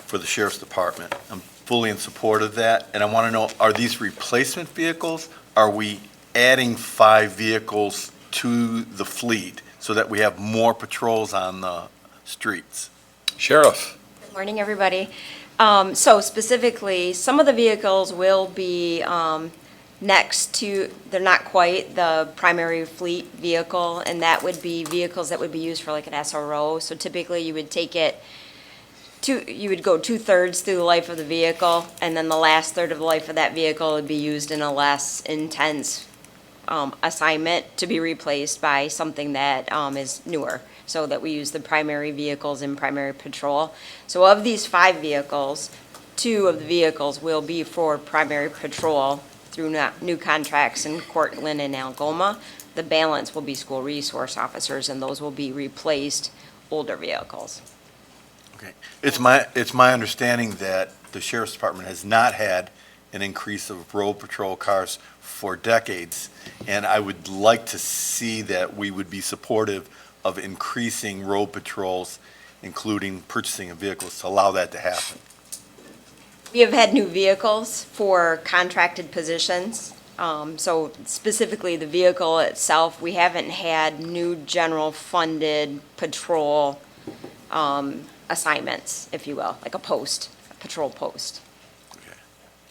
for the Sheriff's Department. I'm fully in support of that, and I want to know, are these replacement vehicles? Are we adding 5 vehicles to the fleet so that we have more patrols on the streets? Sheriff. Good morning, everybody. So specifically, some of the vehicles will be next to, they're not quite the primary fleet vehicle, and that would be vehicles that would be used for like an SRO. So typically, you would take it you would go 2/3 through the life of the vehicle, and then the last third of the life of that vehicle would be used in a less intense assignment to be replaced by something that is newer, so that we use the primary vehicles in primary patrol. So of these 5 vehicles, 2 of the vehicles will be for primary patrol through new contracts in Cortland and Algoma. The balance will be school resource officers, and those will be replaced older vehicles. Okay. It's my understanding that the Sheriff's Department has not had an increase of road patrol cars for decades, and I would like to see that we would be supportive of increasing road patrols, including purchasing of vehicles, to allow that to happen. We have had new vehicles for contracted positions. So specifically, the vehicle itself, we haven't had new general funded patrol assignments, if you will, like a patrol post.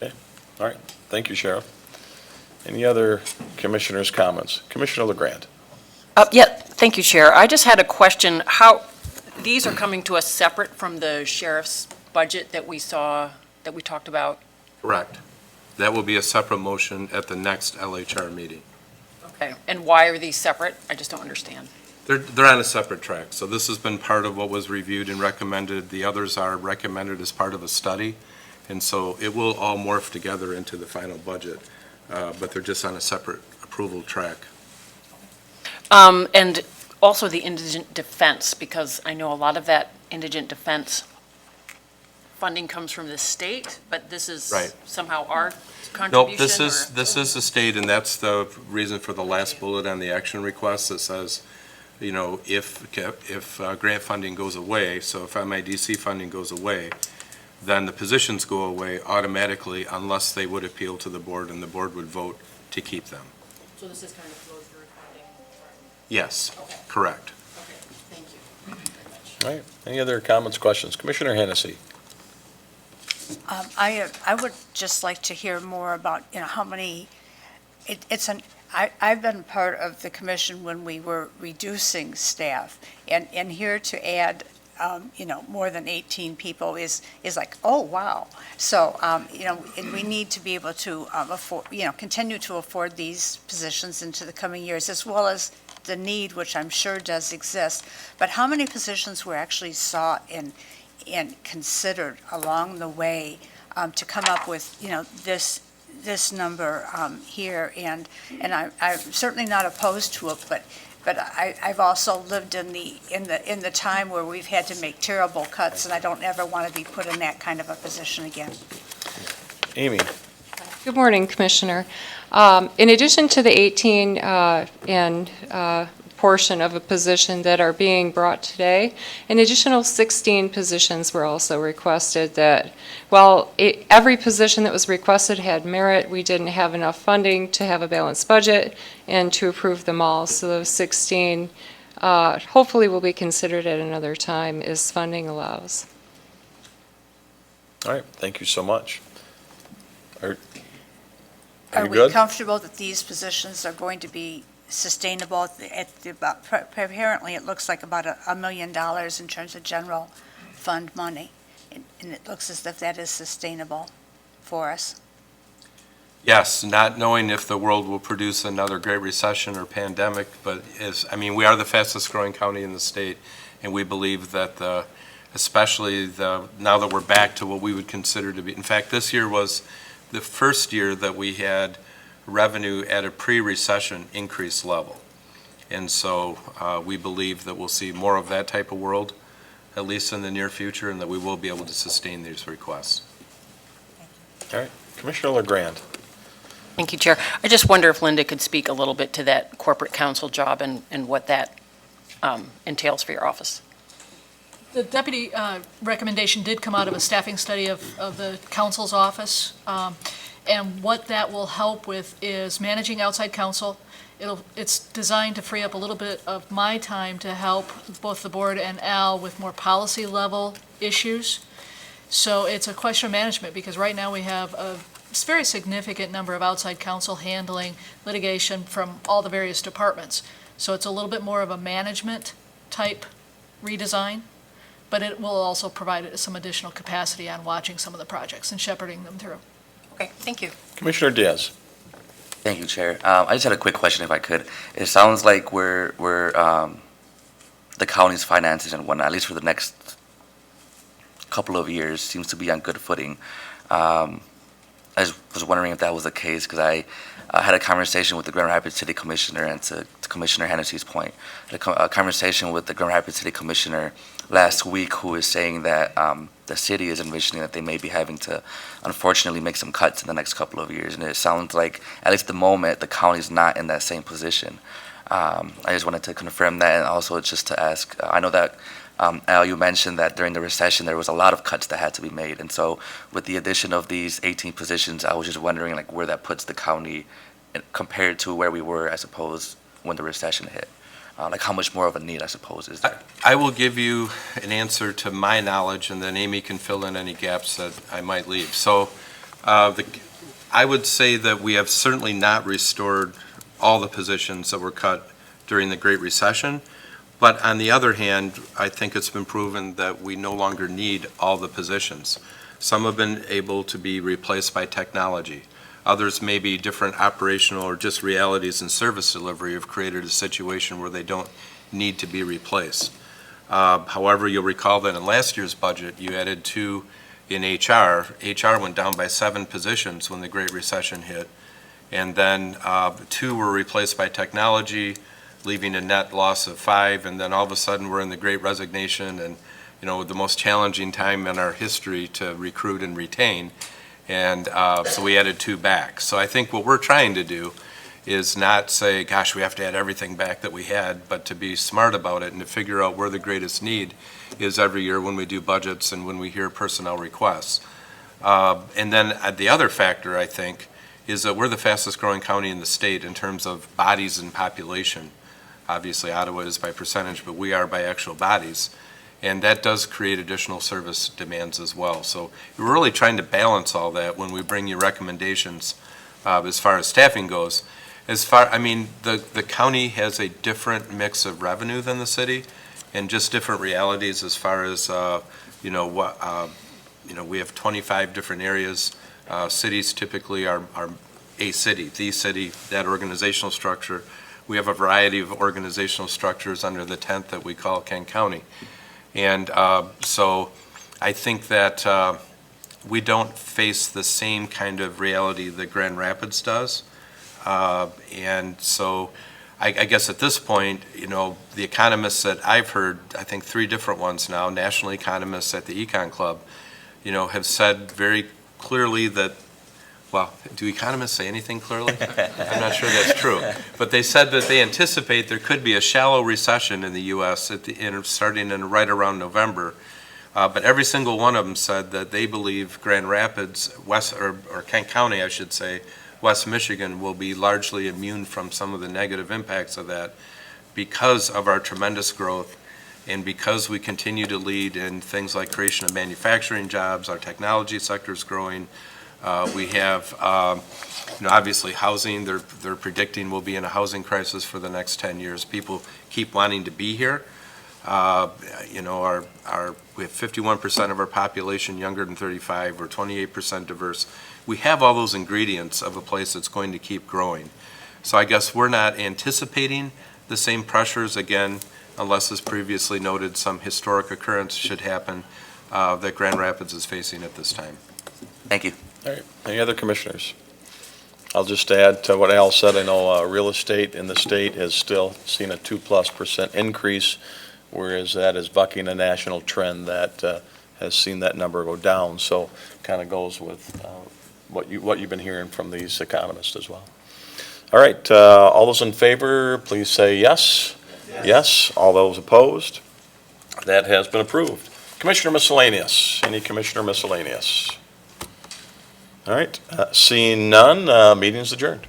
Okay. All right. Thank you, Sheriff. Any other commissioners' comments? Commissioner LeGrand. Yeah, thank you, Chair. I just had a question. How, these are coming to us separate from the sheriff's budget that we talked about? Correct. That will be a separate motion at the next LHR meeting. Okay, and why are these separate? I just don't understand. They're on a separate track. So this has been part of what was reviewed and recommended. The others are recommended as part of a study. And so it will all morph together into the final budget, but they're just on a separate approval track. And also the indigent defense, because I know a lot of that indigent defense funding comes from the state, but this is Right. somehow our No, contribution? this or- is the state, and that's the reason for the last bullet on the action request that says, you know, if grant funding goes away, so if MIDC funding goes away, then the positions go away automatically unless they would appeal to the board and the board would vote to keep them. So this is kind of flows through funding? Yes, Okay. correct. Okay, thank you. All right. Any other comments, questions? Commissioner Hennessy. I would just like to hear more about, how many, I've been part of the commission when we were reducing staff, and here to add, more than 18 people is like, oh, wow. So, and we need to be able to afford, continue to afford these positions into the coming years, as well as the need, which I'm sure does exist, but how many positions were actually sought and considered along the way to come up with, this number here? And I'm certainly not opposed to it, but I've also lived in the time where we've had to make terrible cuts, and I don't ever want to be put in that kind of a position again. Amy? Good morning, Commissioner. In addition to the 18 portion of a position that are being brought today, an additional 16 positions were also requested that, while every position that was requested had merit, we didn't have enough funding to have a balanced budget and to approve them all. So those 16 hopefully will be considered at another time as funding allows. All right, thank you so much. Are Are you we good? comfortable that these positions are going to be sustainable apparently it looks like about $1 million in terms of general fund money, and it looks as if that is sustainable for us? Yes, not knowing if the world will produce another Great Recession or pandemic, but we are the fastest growing county in the state, and we believe that now that we're back to what we would consider to be, in fact, this year was the first year that we had revenue at a pre-recession increase level. And so we believe that we'll see more of that type of world, at least in the near future, and that we will be able to sustain these requests. All right, Commissioner LeGrand. Thank you, Chair. I just wonder if Linda could speak a little bit to that corporate counsel job and what that entails for your office. The deputy recommendation did come out of a staffing study of the council's office. And what that will help with is managing outside counsel. It's designed to free up a little bit of my time to help both the board and Al with more policy level issues. So it's a question of management, because right now we have a very significant number of outside counsel handling litigation from all the various departments. So it's a little bit more of a management type redesign, but it will also provide some additional capacity on watching some of the projects and shepherding them through. Okay, thank you. Commissioner Diaz. Thank you, Chair. I just had a quick question, if I could. It sounds like we're the county's finances and whatnot, at least for the next couple of years, seems to be on good footing. I just was wondering if that was the case, because I had a conversation with the Grand Rapids City Commissioner, and to Commissioner Hennessy's point, I had a conversation with the Grand Rapids City Commissioner last week, who is saying that the city is envisioning that they may be having to, unfortunately, make some cuts in the next couple of years. And it sounds like, at least at the moment, the county's not in that same position. I just wanted to confirm that, and also just to ask, I know that, Al, you mentioned that during the recession, there was a lot of cuts that had to be made. And so with the addition of these 18 positions, I was just wondering where that puts the county compared to where we were, I suppose, when the recession hit. How much more of a need, I suppose, is there? I will give you an answer to my knowledge, and then Amy can fill in any gaps that I might leave. So I would say that we have certainly not restored all the positions that were cut during the Great Recession. But on the other hand, I think it's been proven that we no longer need all the positions. Some have been able to be replaced by technology. Others, maybe different operational or just realities in service delivery, have created a situation where they don't need to be replaced. However, you'll recall that in last year's budget, you added 2 in HR. HR went down by 7 positions when the Great Recession hit. And then 2 were replaced by technology, leaving a net loss of 5. And then all of a sudden, we're in the Great Resignation, and the most challenging time in our history to recruit and retain. And so we added 2 back. So I think what we're trying to do is not say, gosh, we have to add everything back that we had, but to be smart about it and to figure out where the greatest need is every year when we do budgets and when we hear personnel requests. And then the other factor, I think, is that we're the fastest growing county in the state in terms of bodies and population. Obviously, Ottawa is by percentage, but we are by actual bodies. And that does create additional service demands as well. So we're really trying to balance all that when we bring you recommendations as far as staffing goes. The county has a different mix of revenue than the city, and just different realities as far as we have 25 different areas. Cities typically are a city, the city, that organizational structure. we have a variety of organizational structures under the tent that we call Kent County. And so I think that we don't face the same kind of reality that Grand Rapids does. And so I guess at this point, you know, the economists that I've heard, I think 3 different ones now, national economists at the Econ Club, you know, have said very clearly that, well, do economists say anything clearly? I'm not sure that's true. But they said that they anticipate there could be a shallow recession in the U.S. starting in right around November. But every single one of them said that they believe Grand Rapids, or Kent County, I should say, West Michigan will be largely immune from some of the negative impacts of that because of our tremendous growth and because we continue to lead in things like creation of manufacturing jobs, our technology sector is growing. We have, you know, obviously housing, they're predicting we'll be in a housing crisis for the next 10 years. People keep wanting to be here. You know, we have 51% of our population younger than 35, we're 28% diverse. We have all those ingredients of a place that's going to keep growing. So I guess we're not anticipating the same pressures again, unless as previously noted, some historic occurrence should happen that Grand Rapids is facing at this time. Thank you. All right, any other commissioners? I'll just add to what Al said. I know real estate in the state has still seen a 2+% increase, whereas that is bucking a national trend that has seen that number go down. So kind of goes with what you've been hearing from these economists as well. All right, all those in favor, please say yes. Yes. All those opposed? That has been approved. Commissioner miscellaneous. Any commissioner miscellaneous? All right, seeing none, meeting is adjourned.